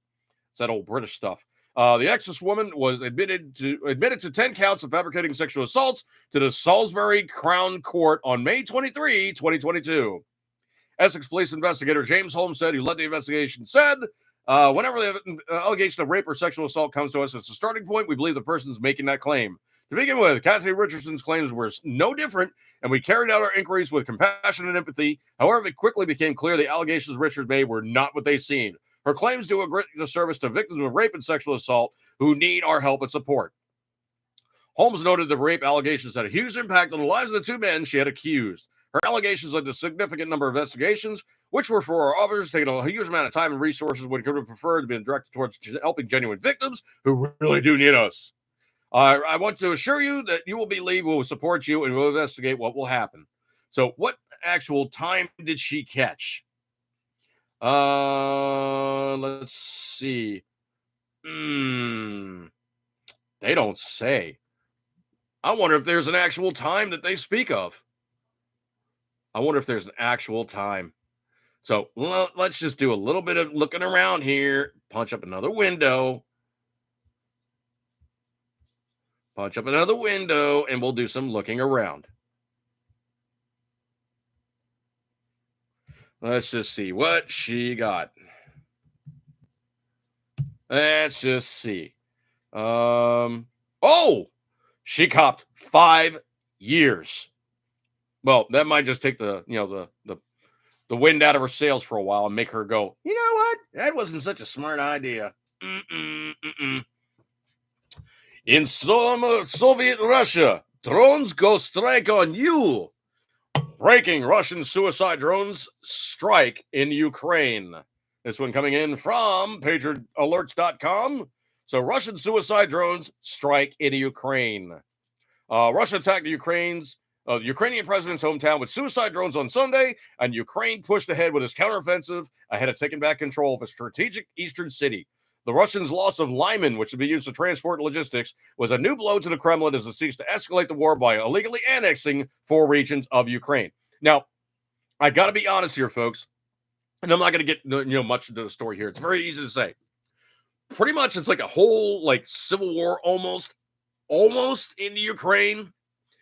It's that old British stuff. The Essex woman was admitted to 10 counts of fabricating sexual assaults to the Salisbury Crown Court on May 23, 2022. Essex police investigator James Holmes said, who led the investigation, said, whenever the allegation of rape or sexual assault comes to us as a starting point, we believe the person's making that claim. To begin with, Kathy Richardson's claims were no different, and we carried out our inquiries with compassion and empathy. However, it quickly became clear the allegations Richards made were not what they seemed. Her claims do a great disservice to victims of rape and sexual assault who need our help and support. Holmes noted the rape allegations had a huge impact on the lives of the 2 men she had accused. Her allegations led to a significant number of investigations, which were for our officers taking a huge amount of time and resources when could have preferred to be directed towards helping genuine victims who really do need us. I want to assure you that you will believe we will support you and we'll investigate what will happen. So what actual time did she catch? Let's see. They don't say. I wonder if there's an actual time that they speak of. I wonder if there's an actual time. So let's just do a little bit of looking around here. Punch up another window. Punch up another window, and we'll do some looking around. Let's just see what she got. Let's just see. Oh, she copped 5 years. Well, that might just take the wind out of her sails for a while and make her go, you know what? That wasn't such a smart idea. In Soviet Russia, drones go strike on you. Breaking Russian suicide drones strike in Ukraine. This one coming in from PatriotAlerts.com. So Russian suicide drones strike in Ukraine. Russia attacked the Ukrainian president's hometown with suicide drones on Sunday, and Ukraine pushed ahead with its counteroffensive ahead of taking back control of a strategic eastern city. The Russians' loss of Lyman, which would be used to transport logistics, was a new blow to the Kremlin as it seeks to escalate the war by illegally annexing 4 regions of Ukraine. Now, I got to be honest here, folks, and I'm not going to get much into the story here. It's very easy to say. Pretty much, it's like a whole civil war almost in Ukraine.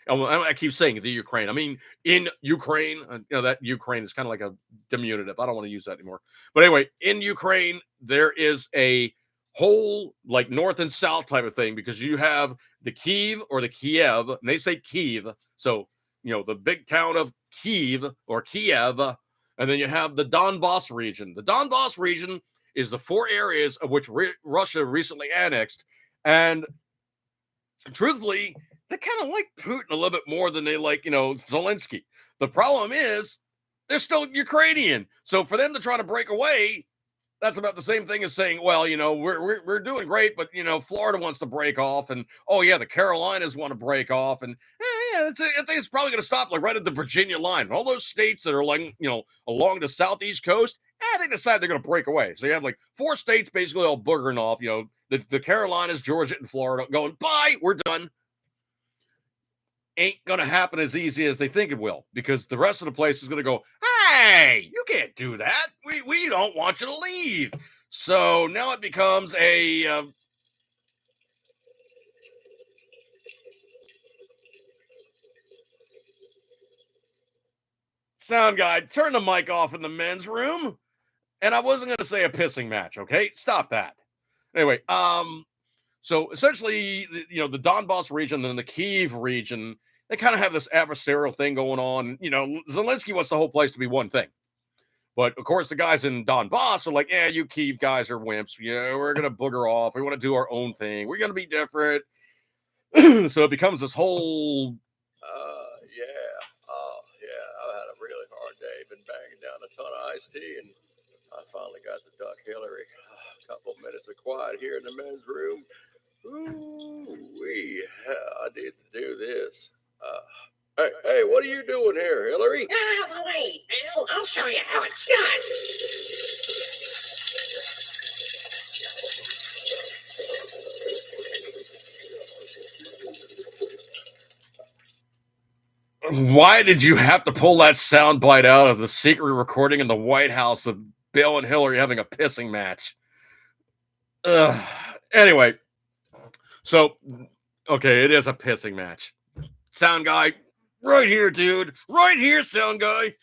I keep saying the Ukraine. I mean, in Ukraine, that Ukraine is kind of like a diminutive. I don't want to use that anymore. But anyway, in Ukraine, there is a whole like north and south type of thing because you have the Kiev or the Kiev, and they say Kiev. So, the big town of Kiev or Kiev, and then you have the Donbass region. The Donbass region is the 4 areas of which Russia recently annexed. And truthfully, they kind of like Putin a little bit more than they like, Zelensky. The problem is they're still Ukrainian. So for them to try to break away, that's about the same thing as saying, well, we're doing great, but Florida wants to break off, and oh yeah, the Carolinas want to break off, and I think it's probably going to stop like right at the Virginia line. All those states that are like along the southeast coast, they decide they're going to break away. So you have like 4 states basically all boogering off. The Carolinas, Georgia, and Florida going, bye, we're done. Ain't going to happen as easy as they think it will, because the rest of the place is going to go, hey, you can't do that. We don't want you to leave. So now it becomes a sound guy, turn the mic off in the men's room. And I wasn't going to say a pissing match, okay? Stop that. Anyway, so essentially, the Donbass region and the Kyiv region, they kind of have this adversarial thing going on. Zelensky wants the whole place to be one thing. But, of course, the guys in Donbass are like, yeah, you Kyiv guys are wimps. Yeah, we're going to booger off. We want to do our own thing. We're going to be different. So it becomes this whole, I've had a really hard day. Been banging down a ton of iced tea, and I finally got to duck Hillary. A couple minutes of quiet here in the men's room. Ooh-wee. I need to do this. Hey, what are you doing here, Hillary? Wait, I'll show you how it's done. Why did you have to pull that soundbite out of the secret recording in the White House of Bill and Hillary having a pissing match? Anyway, so, okay, it is a pissing match. Sound guy, right here, dude. Right here, sound guy.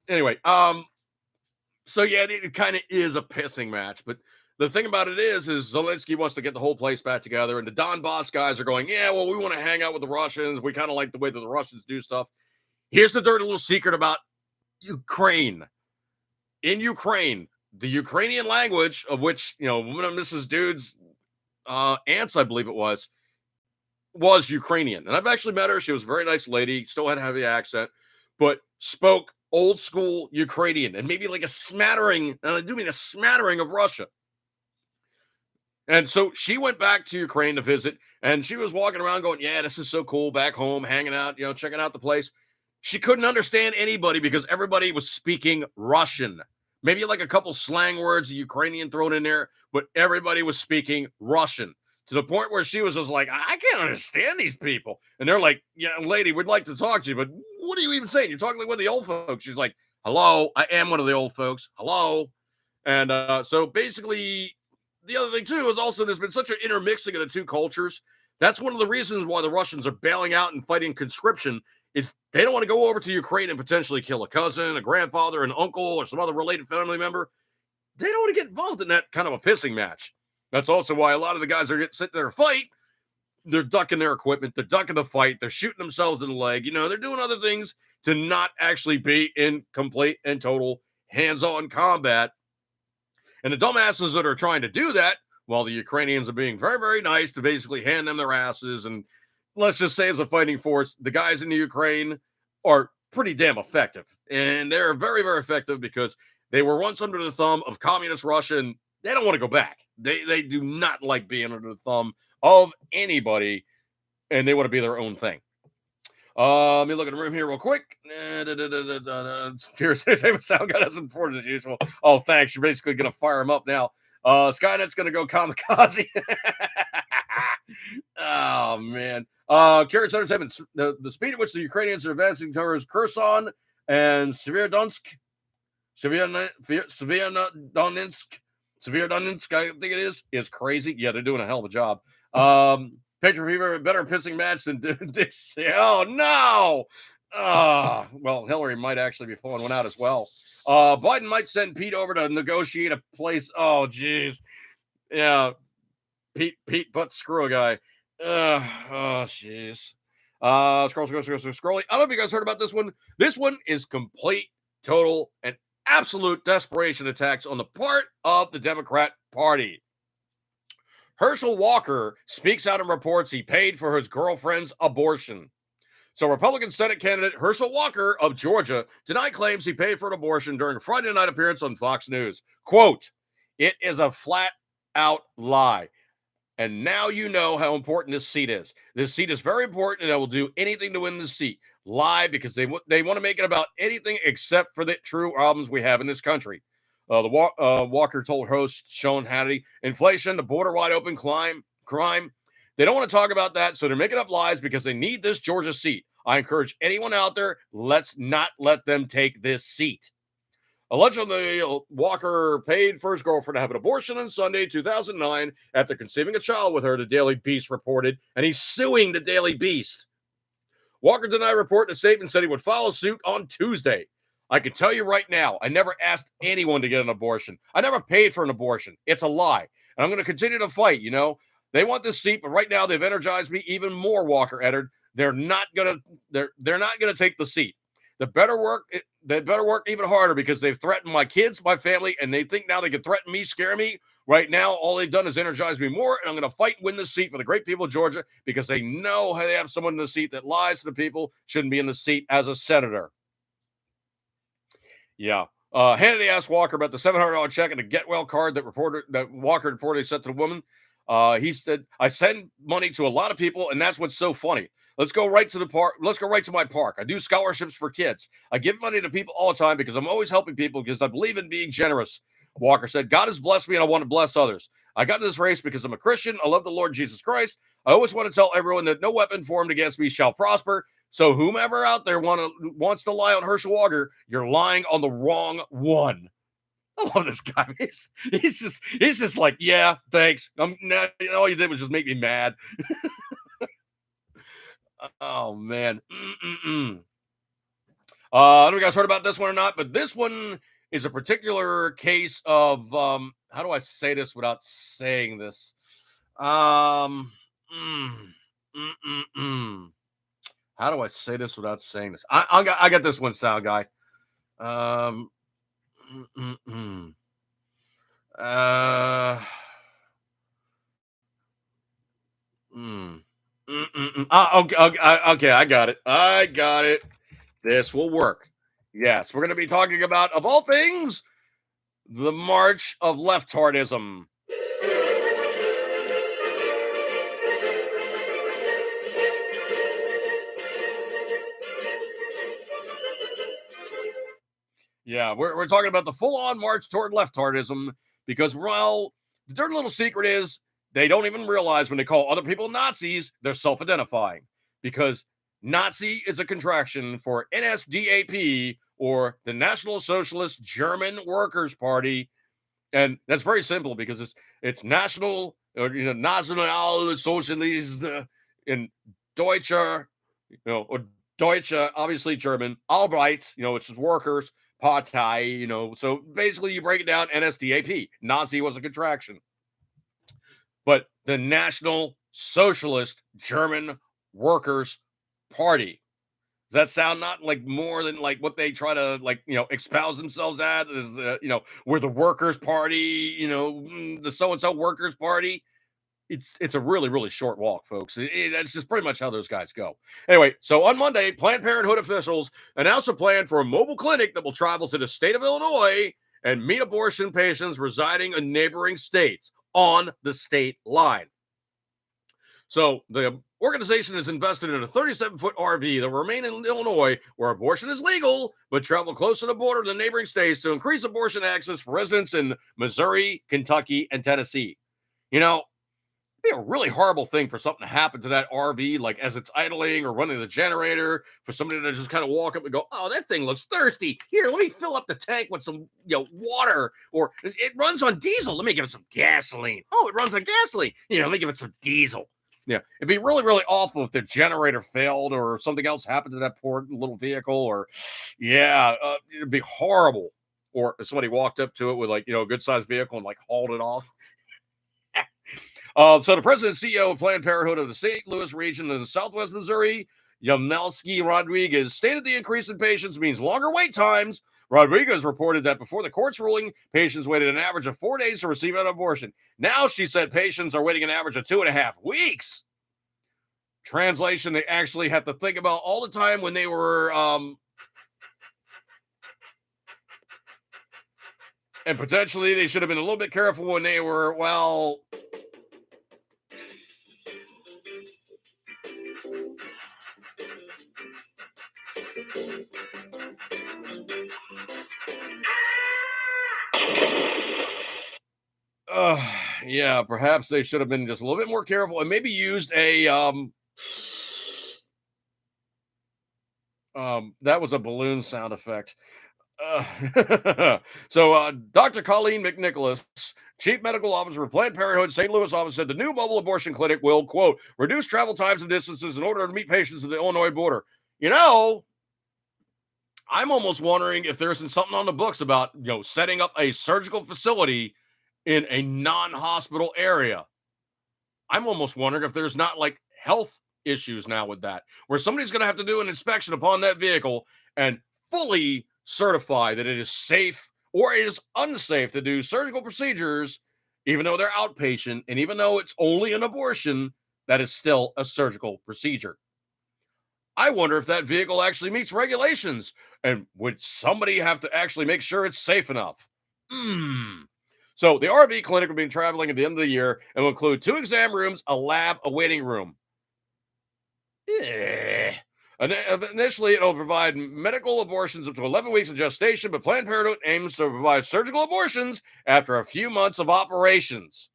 Anyway, so yeah, it kind of is a pissing match, but the thing about it is Zelensky wants to get the whole place back together, and the Donbass guys are going, yeah, well, we want to hang out with the Russians. We kind of like the way that the Russians do stuff. Here's the dirty little secret about Ukraine. In Ukraine, the Ukrainian language, of which, one of Mrs. Dude's aunts, I believe it was Ukrainian. And I've actually met her. She was a very nice lady, still had a heavy accent, but spoke old school Ukrainian and maybe like a smattering, and I do mean a smattering of Russia. And so she went back to Ukraine to visit, and she was walking around going, yeah, this is so cool back home, hanging out, checking out the place. She couldn't understand anybody because everybody was speaking Russian. Maybe like a couple slang words, Ukrainian thrown in there, but everybody was speaking Russian to the point where she was just like, I can't understand these people. And they're like, yeah, lady, we'd like to talk to you, but what are you even saying? You're talking like one of the old folks. She's like, hello, I am one of the old folks. Hello. And so basically, the other thing, too, is also there's been such an intermixing of the two cultures. That's one of the reasons why the Russians are bailing out and fighting conscription is they don't want to go over to Ukraine and potentially kill a cousin, a grandfather, an uncle, or some other related family member. They don't want to get involved in that kind of a pissing match. That's also why a lot of the guys are sitting there to fight. They're ducking their equipment. They're ducking the fight. They're shooting themselves in the leg. They're doing other things to not actually be in complete and total hands-on combat. And the dumbasses that are trying to do that, while the Ukrainians are being very, very nice to basically hand them their asses. And let's just say as a fighting force, the guys in the Ukraine are pretty damn effective. And they're very, very effective because they were once under the thumb of communist Russia, and they don't want to go back. They do not like being under the thumb of anybody, and they want to be their own thing. Let me look at the room here real quick. Here's sound guy as important as usual. Oh, thanks. You're basically going to fire him up now. Skynet's going to go kamikaze. Oh, man. Curious Entertainment. The speed at which the Ukrainians are advancing towards Kherson and Severodonetsk, I think it is crazy. Yeah, they're doing a hell of a job. Picture fever, better pissing match than Dixie. Oh no! Well, Hillary might actually be pulling one out as well. Biden might send Pete over to negotiate a place. Oh, geez. Yeah. Pete, but screw a guy. Oh, jeez. Scroll. I don't know if you guys heard about this one. This one is complete, total, and absolute desperation attacks on the part of the Democrat Party. Herschel Walker speaks out and reports he paid for his girlfriend's abortion. So Republican Senate candidate Herschel Walker of Georgia denied claims he paid for an abortion during a Friday night appearance on Fox News. Quote, "It is a flat out lie. And now you know how important this seat is. This seat is very important, and I will do anything to win this seat." Lie, because they want to make it about anything except for the true problems we have in this country. Walker told host Sean Hannity, inflation, the border wide open crime. They don't want to talk about that, so they're making up lies because they need this Georgia seat. I encourage anyone out there, let's not let them take this seat. Allegedly, Walker paid for his girlfriend to have an abortion on Sunday, 2009, after conceiving a child with her, the Daily Beast reported, and he's suing the Daily Beast. Walker denied report in a statement, said he would file a suit on Tuesday. I can tell you right now, I never asked anyone to get an abortion. I never paid for an abortion. It's a lie. And I'm going to continue to fight, you know. They want this seat, but right now they've energized me even more, Walker added. They're not going to take the seat. They better work even harder because they've threatened my kids, my family, and they think now they can threaten me, scare me. Right now, all they've done is energize me more, and I'm going to fight and win this seat for the great people of Georgia because they know how they have someone in the seat that lies to the people, shouldn't be in the seat as a senator. Yeah. Hannity asked Walker about the $700 check and the Get Well card that Walker reportedly sent to the woman. He said, "I send money to a lot of people, and that's what's so funny. Let's go right to the park. Let's go right to my park. I do scholarships for kids. I give money to people all the time because I'm always helping people because I believe in being generous." Walker said, "God has blessed me and I want to bless others. I got in this race because I'm a Christian. I love the Lord Jesus Christ. I always want to tell everyone that no weapon formed against me shall prosper. So whomever out there wants to lie on Herschel Walker, you're lying on the wrong one." I love this guy. He's just like, yeah, thanks. All you did was just make me mad. Oh man. I don't know if you guys heard about this one or not, but this one is a particular case of how do I say this without saying this? How do I say this without saying this? I got this one, sound guy. Okay, I got it. This will work. Yes, we're going to be talking about, of all things, the March of Leftardism. Yeah, we're talking about the full-on march toward leftardism because, well, the dirty little secret is they don't even realize when they call other people Nazis, they're self-identifying because Nazi is a contraction for NSDAP, or the National Socialist German Workers' Party. And that's very simple because it's national, or, National Socialist in Deutsche, or Deutsche, obviously German, Arbeit, which is workers, Partei, so basically you break it down, NSDAP. Nazi was a contraction. But the National Socialist German Workers' Party. Does that sound not like more than like what they try to espouse themselves at? Is we're the Workers' Party, the so-and-so Workers' Party. It's a really, really short walk, folks. It's just pretty much how those guys go. Anyway, so on Monday, Planned Parenthood officials announced a plan for a mobile clinic that will travel to the state of Illinois and meet abortion patients residing in neighboring states on the state line. So the organization is invested in a 37-foot RV that will remain in Illinois, where abortion is legal, but travel close to the border of the neighboring states to increase abortion access for residents in Missouri, Kentucky, and Tennessee. It'd be a really horrible thing for something to happen to that RV, like as it's idling or running the generator, for somebody to just kind of walk up and go, "Oh, that thing looks thirsty. Here, let me fill up the tank with some, water." Or it runs on diesel. Let me give it some gasoline. Oh, it runs on gasoline. Let me give it some diesel. Yeah, it'd be really, really awful if the generator failed or something else happened to that poor little vehicle. Or, yeah, it'd be horrible. Or if somebody walked up to it with, like, a good sized vehicle and, like, hauled it off. So the president and CEO of Planned Parenthood of the St. Louis region in the Southwest Missouri, Yamelski Rodriguez, stated the increase in patients means longer wait times. Rodriguez reported that before the court's ruling, patients waited an average of 4 days to receive an abortion. Now, she said patients are waiting an average of 2.5 weeks. Translation, they actually have to think about all the time when they were, and potentially they should have been a little bit careful when they were, well, yeah, perhaps they should have been just a little bit more careful and maybe used a, that was a balloon sound effect. Dr. Colleen McNicholas, Chief Medical Officer for Planned Parenthood St. Louis office, said the new mobile abortion clinic will, quote, reduce travel times and distances in order to meet patients at the Illinois border. I'm almost wondering if there isn't something on the books about, setting up a surgical facility in a non-hospital area. I'm almost wondering if there's not, like, health issues now with that, where somebody's going to have to do an inspection upon that vehicle and fully certify that it is safe or it is unsafe to do surgical procedures, even though they're outpatient, and even though it's only an abortion, that is still a surgical procedure. I wonder if that vehicle actually meets regulations, and would somebody have to actually make sure it's safe enough? So the RV clinic will be traveling at the end of the year and will include 2 exam rooms, a lab, a waiting room. Initially, it'll provide medical abortions up to 11 weeks of gestation, but Planned Parenthood aims to provide surgical abortions after a few months of operations.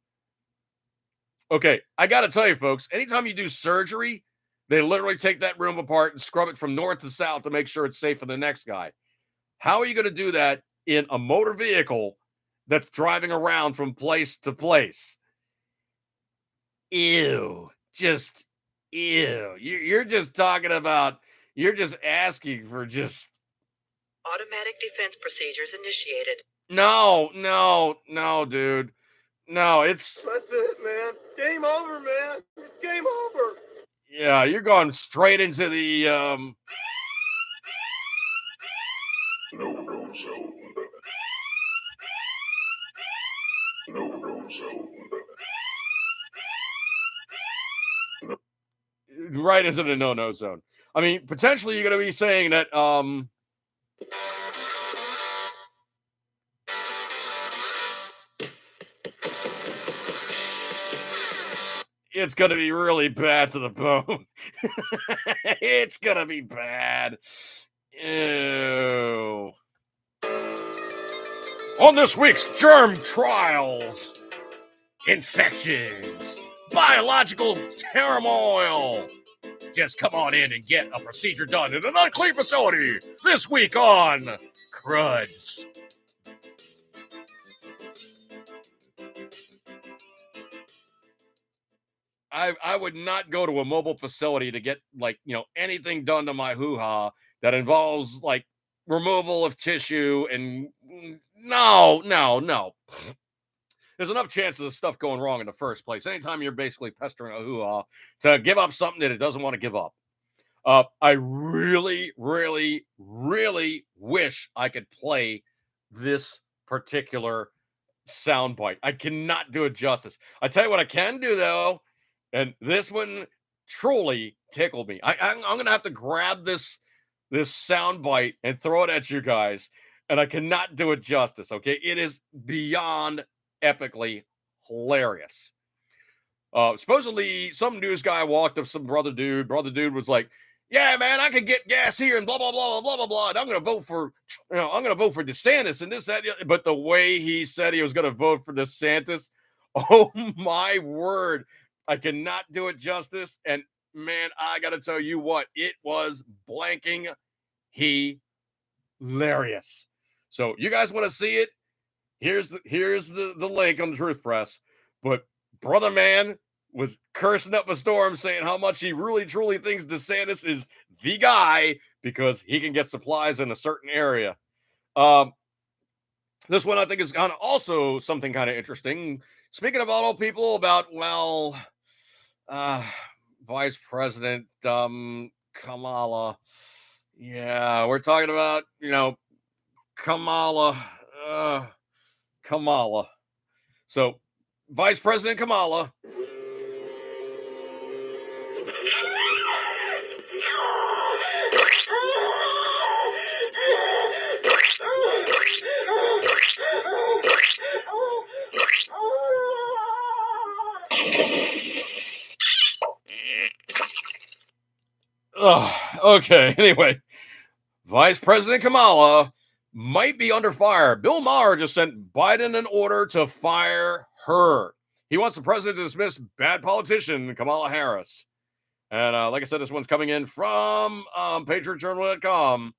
Okay, I got to tell you, folks, anytime you do surgery, they literally take that room apart and scrub it from north to south to make sure it's safe for the next guy. How are you going to do that in a motor vehicle that's driving around from place to place? Ew. Just ew. You're just talking about, you're just asking for just. Automatic defense procedures initiated. No, dude. No, it's. That's it, man. Game over, man. It's game over. Yeah, you're going straight into the, No-no zone. No-no zone. right into the no-no zone. I mean, potentially you're going to be saying that, it's going to be really bad to the bone. It's going to be bad. Ew. On this week's Germ Trials, infections, biological turmoil. Just come on in and get a procedure done in an unclean facility this week on Cruds. I would not go to a mobile facility to get, like, anything done to my hoo-ha that involves, like, removal of tissue and no. There's enough chances of stuff going wrong in the first place. Anytime you're basically pestering a hoo-ha to give up something that it doesn't want to give up. I really, really, really wish I could play this particular soundbite. I cannot do it justice. I tell you what I can do, though, and this one truly tickled me. I'm going to have to grab this soundbite and throw it at you guys, and I cannot do it justice, okay? It is beyond epically hilarious. Supposedly, some news guy walked up some brother dude. Brother dude was like, "Yeah, man, I could get gas here and blah blah blah blah blah blah. And I'm gonna vote for, I'm gonna vote for DeSantis and this that." But the way he said he was gonna vote for DeSantis, oh my word, I cannot do it justice. And man, I gotta tell you what, it was blanking hilarious. So you guys want to see it? Here's the link on the Truth Press. But brother man was cursing up a storm, saying how much he really truly thinks DeSantis is the guy because he can get supplies in a certain area. This one I think is kind of also something kind of interesting. Speaking of all people about, Vice President Kamala. Yeah, we're talking about, Kamala. Kamala. So, Vice President Kamala. Okay, anyway. Vice President Kamala might be under fire. Bill Maher just sent Biden an order to fire her. He wants the president to dismiss bad politician Kamala Harris. And like I said, this one's coming in from PatriotJournal.com.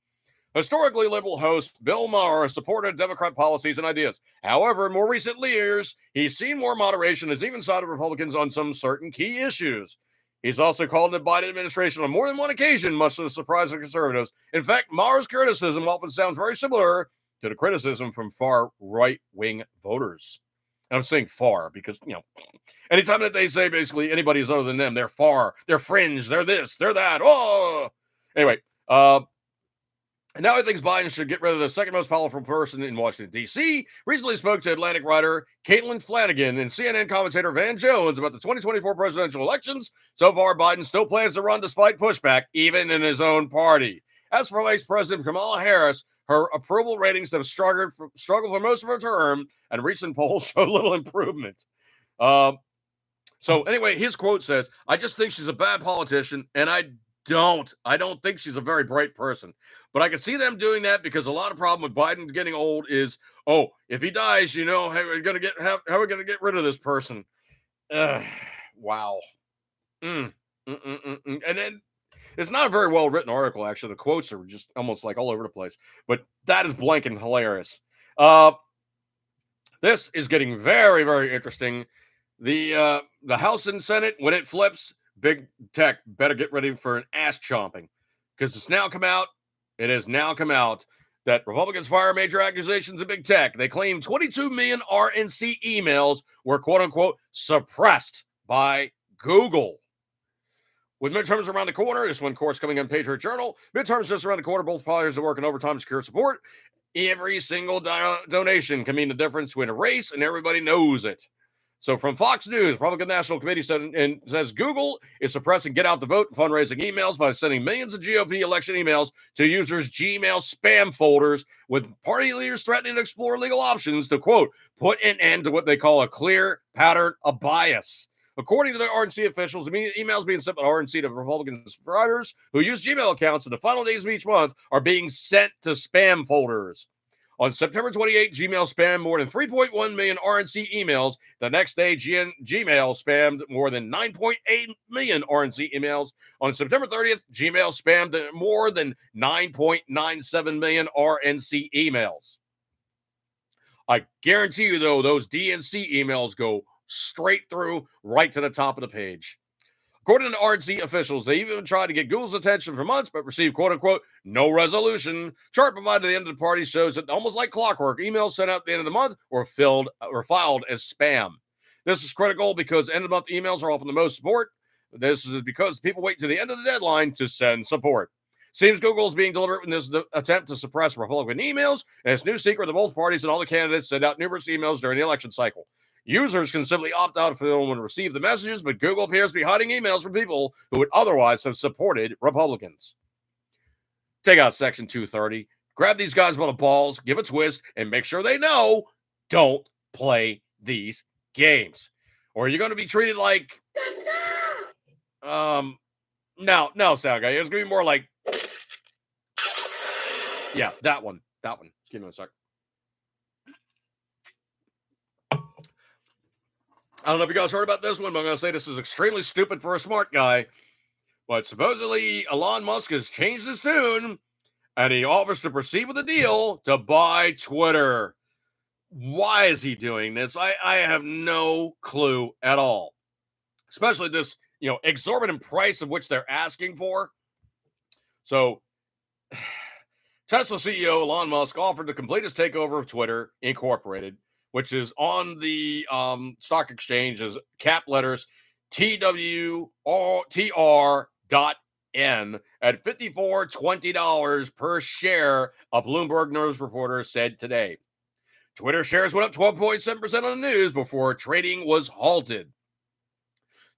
Historically liberal host Bill Maher has supported Democrat policies and ideas. However, in more recent years, he's seen more moderation as even sided Republicans on some certain key issues. He's also called the Biden administration on more than one occasion, much to the surprise of conservatives. In fact, Maher's criticism often sounds very similar to the criticism from far right-wing voters. And I'm saying far because, anytime that they say basically anybody is other than them, they're far, they're fringe, they're this, they're that. Oh, anyway, and now he thinks Biden should get rid of the second most powerful person in Washington, D.C. Recently spoke to Atlantic writer Caitlin Flanagan and CNN commentator Van Jones about the 2024 presidential elections. So far, Biden still plans to run despite pushback, even in his own party. As for Vice President Kamala Harris, her approval ratings have struggled for most of her term, and recent polls show little improvement. So anyway, his quote says, "I just think she's a bad politician, and I don't think she's a very bright person. But I can see them doing that because a lot of problem with Biden getting old is, if he dies, how are we going to get rid of this person?" Wow. And then it's not a very well written article, actually. The quotes are just almost like all over the place. But that is blank and hilarious. This is getting very, very interesting. The House and Senate, when it flips, big tech better get ready for an ass chomping, because it has now come out that Republicans fire major accusations of big tech. They claim 22 million RNC emails were quote unquote suppressed by Google. With midterms around the corner, this one course coming on Patriot Journal. Midterms just around the corner, both parties are working overtime to secure support. Every single donation can mean the difference between a race, and everybody knows it. So from Fox News, Republican National Committee says Google is suppressing get out the vote fundraising emails by sending millions of GOP election emails to users' Gmail spam folders, with party leaders threatening to explore legal options to, quote, put an end to what they call a clear pattern of bias. According to the RNC officials, emails being sent by RNC to Republican subscribers who use Gmail accounts in the final days of each month are being sent to spam folders. On September 28, Gmail spammed more than 3.1 million RNC emails. The next day, Gmail spammed more than 9.8 million RNC emails. On September 30th, Gmail spammed more than 9.97 million RNC emails. I guarantee you, though, those DNC emails go straight through right to the top of the page. According to RNC officials, they even tried to get Google's attention for months, but received, quote unquote, no resolution. Chart provided at the end of the party shows that almost like clockwork, emails sent out at the end of the month were filed as spam. This is critical because end of the month emails are often the most support. This is because people wait to the end of the deadline to send support. Seems Google is being deliberate in this attempt to suppress Republican emails, and it's no secret that both parties and all the candidates send out numerous emails during the election cycle. Users can simply opt out if they don't want to receive the messages, but Google appears to be hiding emails from people who would otherwise have supported Republicans. Take out Section 230, grab these guys by the balls, give a twist, and make sure they know, don't play these games. Or you're going to be treated like, no, sound guy. It's going to be more like, yeah, that one. Just give me a sec. I don't know if you guys heard about this one, but I'm going to say this is extremely stupid for a smart guy. But supposedly Elon Musk has changed his tune, and he offers to proceed with a deal to buy Twitter. Why is he doing this? I have no clue at all. especially this, exorbitant price of which they're asking for. So Tesla CEO Elon Musk offered to complete his takeover of Twitter Incorporated, which is on the stock exchange as cap letters TWTR.N at $54.20 per share, a Bloomberg News reporter said today. Twitter shares went up 12.7% on the news before trading was halted.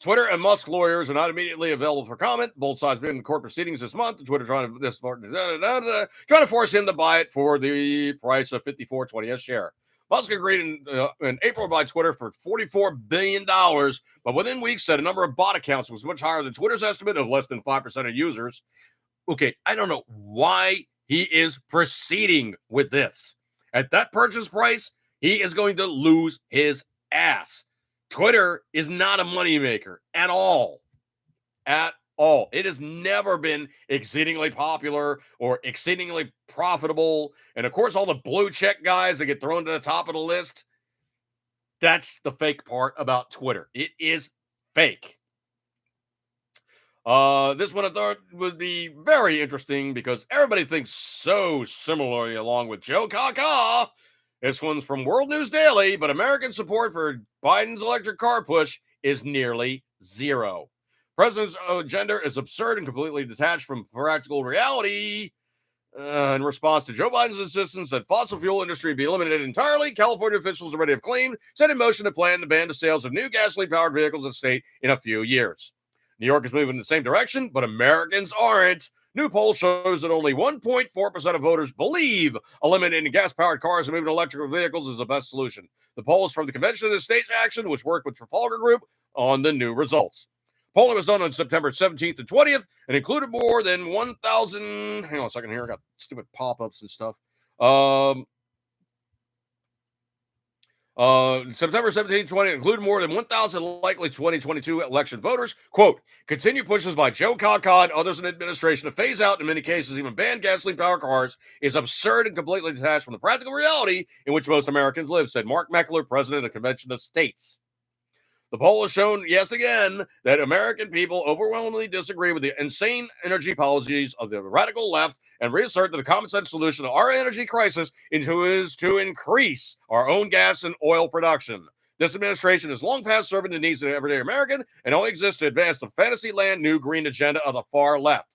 Twitter and Musk lawyers are not immediately available for comment. Both sides have been in court proceedings this month. Twitter trying to force him to buy it for the price of $54.20 a share. Musk agreed in April to buy Twitter for $44 billion, but within weeks said a number of bot accounts was much higher than Twitter's estimate of less than 5% of users. Okay, I don't know why he is proceeding with this. At that purchase price, he is going to lose his ass. Twitter is not a moneymaker at all. At all. It has never been exceedingly popular or exceedingly profitable. And of course, all the blue check guys that get thrown to the top of the list, that's the fake part about Twitter. It is fake. This one I thought would be very interesting because everybody thinks so similarly along with Joe Kaka. This one's from World News Daily, but American support for Biden's electric car push is nearly zero. President's agenda is absurd and completely detached from practical reality. In response to Joe Biden's insistence that fossil fuel industry be eliminated entirely, California officials already have claimed, set in motion a plan to ban the sales of new gasoline-powered vehicles in the state in a few years. New York is moving in the same direction, but Americans aren't. New poll shows that only 1.4% of voters believe eliminating gas-powered cars and moving to electric vehicles is the best solution. The poll is from the Convention of the States Action, which worked with Trafalgar Group on the new results. Polling was done on September 17th and 20th and included more than 1,000. Hang on a second here. I got stupid pop-ups and stuff. September 17th, 20 included more than 1,000 likely 2022 election voters. Quote, continue pushes by Joe Kaka and others in the administration to phase out, in many cases, even ban gasoline-powered cars is absurd and completely detached from the practical reality in which most Americans live, said Mark Meckler, president of the Convention of States. The poll has shown, yes, again, that American people overwhelmingly disagree with the insane energy policies of the radical left and reassert that the common sense solution to our energy crisis is to increase our own gas and oil production. This administration is long past serving the needs of the everyday American and only exists to advance the fantasy land new green agenda of the far left.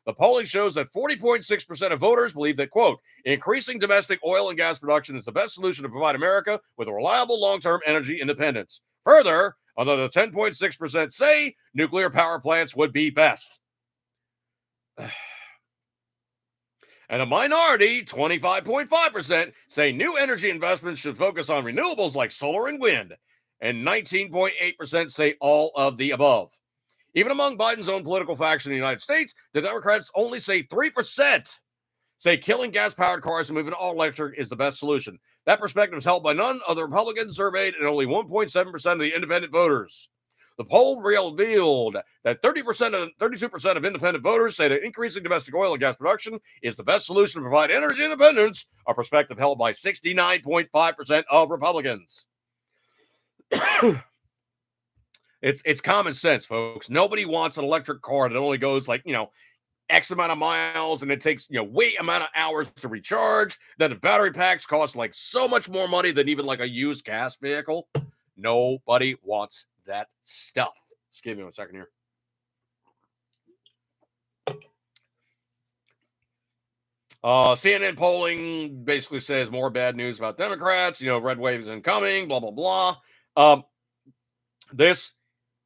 The polling shows that 40.6% of voters believe that, quote, increasing domestic oil and gas production is the best solution to provide America with a reliable long-term energy independence. Further, another 10.6% say nuclear power plants would be best. And a minority, 25.5%, say new energy investments should focus on renewables like solar and wind. And 19.8% say all of the above. Even among Biden's own political faction in the United States, the Democrats only say 3% say killing gas-powered cars and moving to all-electric is the best solution. That perspective is held by none of the Republicans surveyed and only 1.7% of the independent voters. The poll revealed that 32% of independent voters say that increasing domestic oil and gas production is the best solution to provide energy independence, a perspective held by 69.5% of Republicans. It's common sense, folks. Nobody wants an electric car that only goes like, X amount of miles and it takes, way amount of hours to recharge. Then the battery packs cost like so much more money than even like a used gas vehicle. Nobody wants that stuff. Just give me 1 second here. CNN polling basically says more bad news about Democrats. Red wave is incoming, blah, blah, blah. This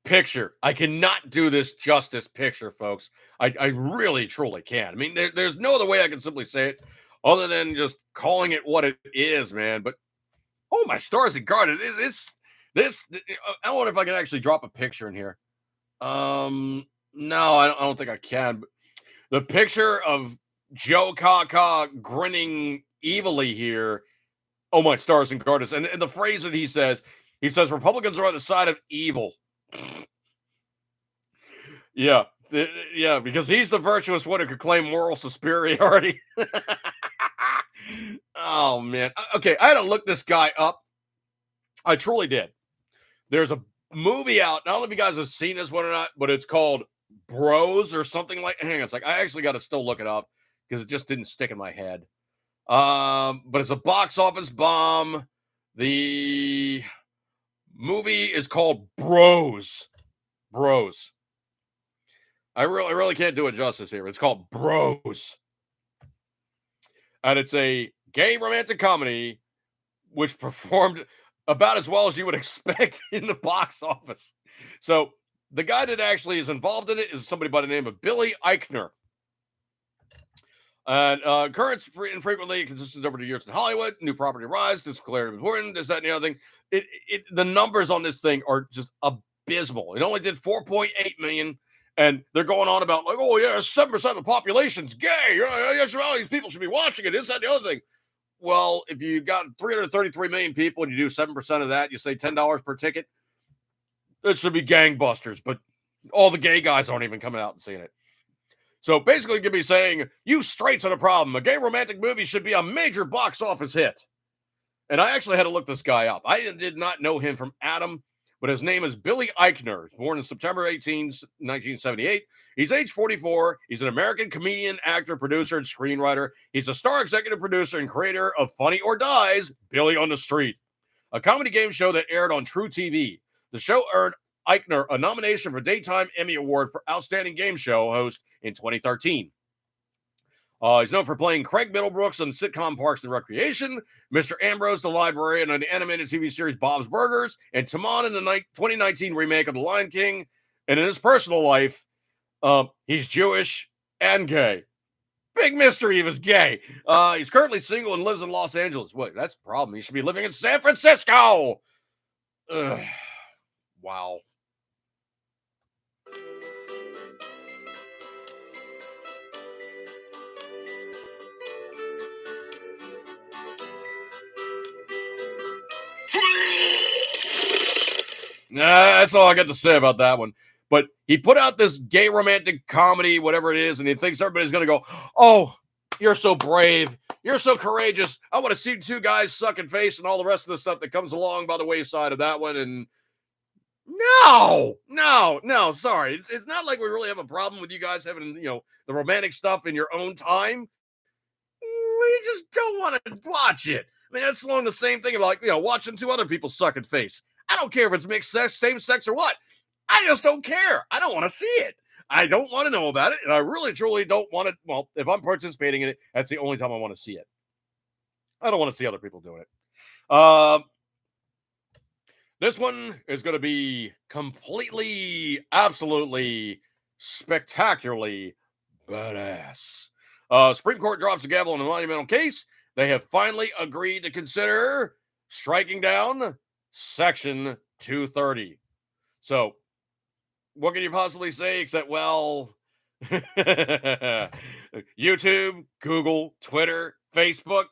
picture, I cannot do this justice picture, folks. I really, truly can. I mean, there's no other way I can simply say it other than just calling it what it is, man. But, oh, my stars and garden. This, I wonder if I can actually drop a picture in here. No, I don't think I can. But the picture of Joe Kaka grinning evilly here. Oh, my stars and garters. And the phrase that he says Republicans are on the side of evil. Yeah, because he's the virtuous one who could claim moral superiority. Oh, man. Okay, I had to look this guy up. I truly did. There's a movie out. I don't know if you guys have seen this one or not, but it's called Bros or something like. Hang on, it's like I actually got to still look it up because it just didn't stick in my head. But it's a box office bomb. The movie is called Bros. Bros. I really can't do it justice here. It's called Bros. And it's a gay romantic comedy which performed about as well as you would expect in the box office. So the guy that actually is involved in it is somebody by the name of Billy Eichner. And occurrence infrequently, consistent over the years in Hollywood. New property rise, declared important, this, that, and the other thing. The numbers on this thing are just abysmal. It only did 4.8 million, and they're going on about like, oh yeah, 7% of the population's gay. Yes, all these people should be watching it. This, that, and the other thing. Well, if you got 333 million people and you do 7% of that, you say $10 per ticket. It should be gangbusters, but all the gay guys aren't even coming out and seeing it. So basically, you could be saying, you straights are the problem. A gay romantic movie should be a major box office hit. And I actually had to look this guy up. I did not know him from Adam, but his name is Billy Eichner. Born in September 18, 1978. He's age 44. He's an American comedian, actor, producer, and screenwriter. He's a star executive producer and creator of Funny or Dies, Billy on the Street, a comedy game show that aired on True TV. The show earned Eichner a nomination for Daytime Emmy Award for Outstanding Game Show Host in 2013. He's known for playing Craig Middlebrooks on sitcom Parks and Recreation, Mr. Ambrose the Librarian on the animated TV series Bob's Burgers, and Timon in the 2019 remake of The Lion King. And in his personal life, he's Jewish and gay. Big mystery, he was gay. He's currently single and lives in Los Angeles. Wait, that's the problem. He should be living in San Francisco. Ugh. Wow. That's all I got to say about that one. But he put out this gay romantic comedy, whatever it is, and he thinks everybody's going to go, oh, you're so brave. You're so courageous. I want to see two guys sucking face and all the rest of the stuff that comes along by the wayside of that one. And no, sorry. It's not like we really have a problem with you guys having, the romantic stuff in your own time. We just don't want to watch it. I mean, that's along the same thing about, watching two other people sucking face. I don't care if it's mixed sex, same sex, or what. I just don't care. I don't want to see it. I don't want to know about it. And I really, truly don't want to. Well, if I'm participating in it, that's the only time I want to see it. I don't want to see other people doing it. This one is going to be completely, absolutely, spectacularly badass. Supreme Court drops the gavel on a monumental case. They have finally agreed to consider striking down Section 230. So, what can you possibly say except, well, YouTube, Google, Twitter, Facebook,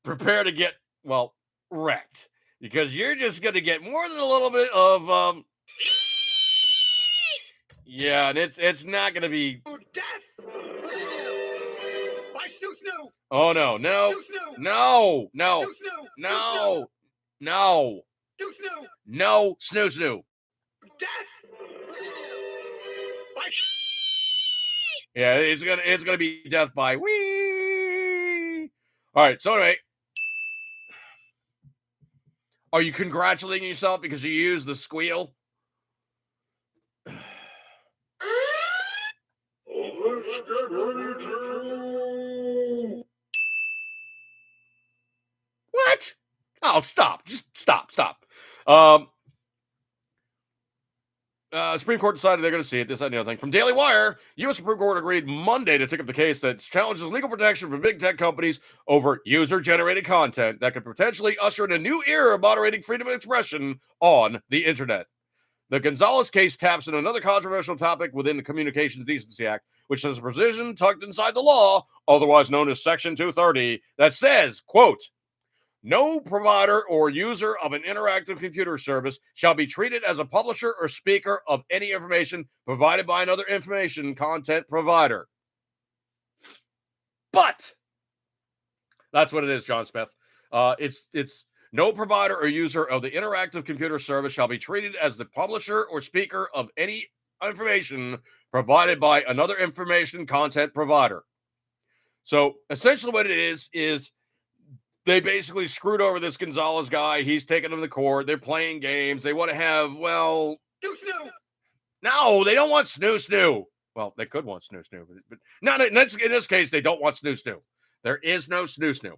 prepare to get, wrecked. Because you're just going to get more than a little bit of, yeah, and it's not going to be... Death! By Snoo! Oh, no. No. Snoo. Death! Yeah, it's gonna be death by wee. All right, so anyway, are you congratulating yourself because you used the squeal? Let's get ready to... What? Oh, stop. Just stop. Supreme Court decided they're going to see it, this, that, and the other thing. From Daily Wire, U.S. Supreme Court agreed Monday to take up the case that challenges legal protection for big tech companies over user-generated content that could potentially usher in a new era of moderating freedom of expression on the internet. The Gonzalez case taps into another controversial topic within the Communications Decency Act, which has a provision tucked inside the law, otherwise known as Section 230, that says, quote, no provider or user of an interactive computer service shall be treated as a publisher or speaker of any information provided by another information content provider. But that's what it is, John Smith. It's No provider or user of the interactive computer service shall be treated as the publisher or speaker of any information provided by another information content provider. So essentially what it is they basically screwed over this Gonzalez guy. He's taking them to court. They're playing games. They want to have, well, snoo. No, they don't want snoo. Well, they could want snoo, but not in this case, they don't want snoo. There is no snoo.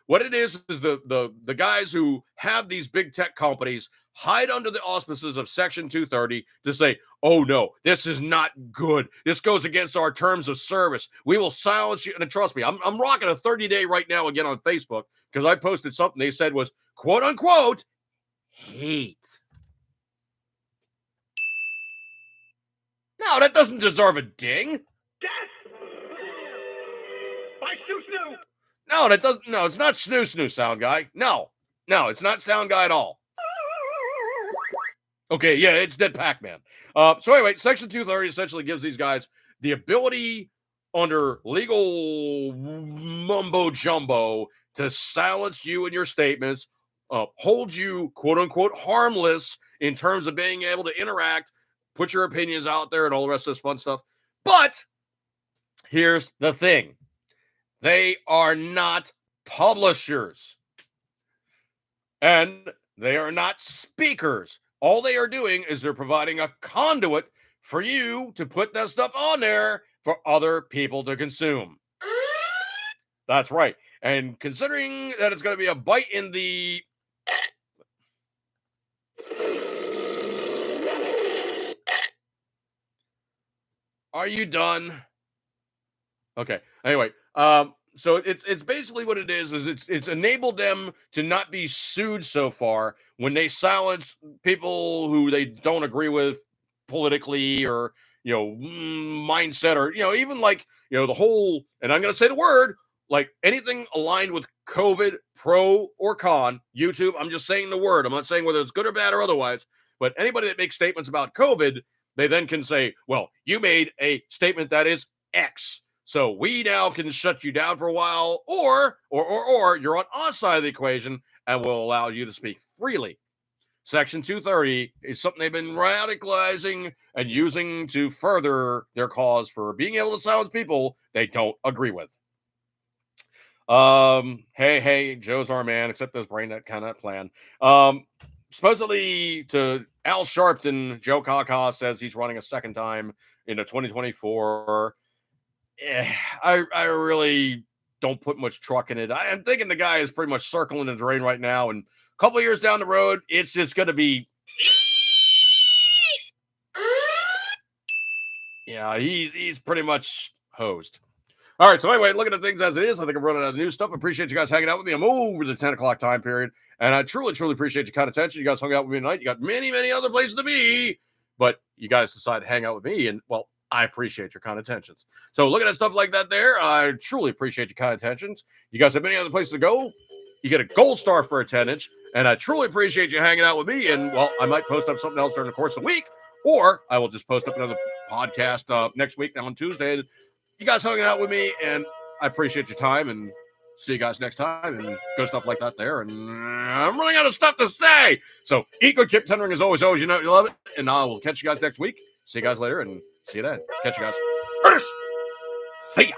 What it is the guys who have these big tech companies hide under the auspices of Section 230 to say, oh, no, this is not good. This goes against our terms of service. We will silence you. And trust me, I'm rocking a 30-day right now again on Facebook because I posted something they said was, quote, unquote, hate. No, that doesn't deserve a ding. Death! By snoo. No, that doesn't. No, it's not snoo, sound guy. No, it's not sound guy at all. Okay, yeah, it's Dead Pac-Man. So anyway, Section 230 essentially gives these guys the ability under legal mumbo jumbo to silence you and your statements, hold you, quote unquote, harmless in terms of being able to interact, put your opinions out there and all the rest of this fun stuff. But here's the thing. They are not publishers. And they are not speakers. All they are doing is they're providing a conduit for you to put that stuff on there for other people to consume. That's right. And considering that it's going to be a bite in the... Are you done? Okay. Anyway, so it's basically what it is it's enabled them to not be sued so far when they silence people who they don't agree with politically or, mindset or, even like, the whole, and I'm going to say the word, like anything aligned with COVID, pro or con, YouTube, I'm just saying the word. I'm not saying whether it's good or bad or otherwise, but anybody that makes statements about COVID, they then can say, well, you made a statement that is X. So we now can shut you down for a while, or you're on our side of the equation and will allow you to speak freely. Section 230 is something they've been radicalizing and using to further their cause for being able to silence people they don't agree with. Hey, Joe's our man, except this brain that kind of plan. Supposedly to Al Sharpton, Joe Kaka says he's running a second time into 2024. I really don't put much truck in it. I'm thinking the guy is pretty much circling the drain right now, and a couple of years down the road, it's just going to be. Yeah, he's pretty much hosed. All right, so anyway, looking at things as it is, I think I'm running out of new stuff. Appreciate you guys hanging out with me. I'm over the 10 o'clock time period, and I truly appreciate your kind attention. You guys hung out with me tonight. You got many, many other places to be, but you guys decided to hang out with me, and, well, I appreciate your kind attentions. So looking at stuff like that there, I truly appreciate your kind attentions. You guys have many other places to go. You get a gold star for attendance, and I truly appreciate you hanging out with me. And, well, I might post up something else during the course of the week, or I will just post up another podcast next week on Tuesday. You guys hanging out with me, and I appreciate your time, and see you guys next time, and good stuff like that there. And I'm running out of stuff to say. So eat good, keep tendering as always, you know you love it, and I will catch you guys next week. See you guys later, and see you then. Catch you guys. See ya.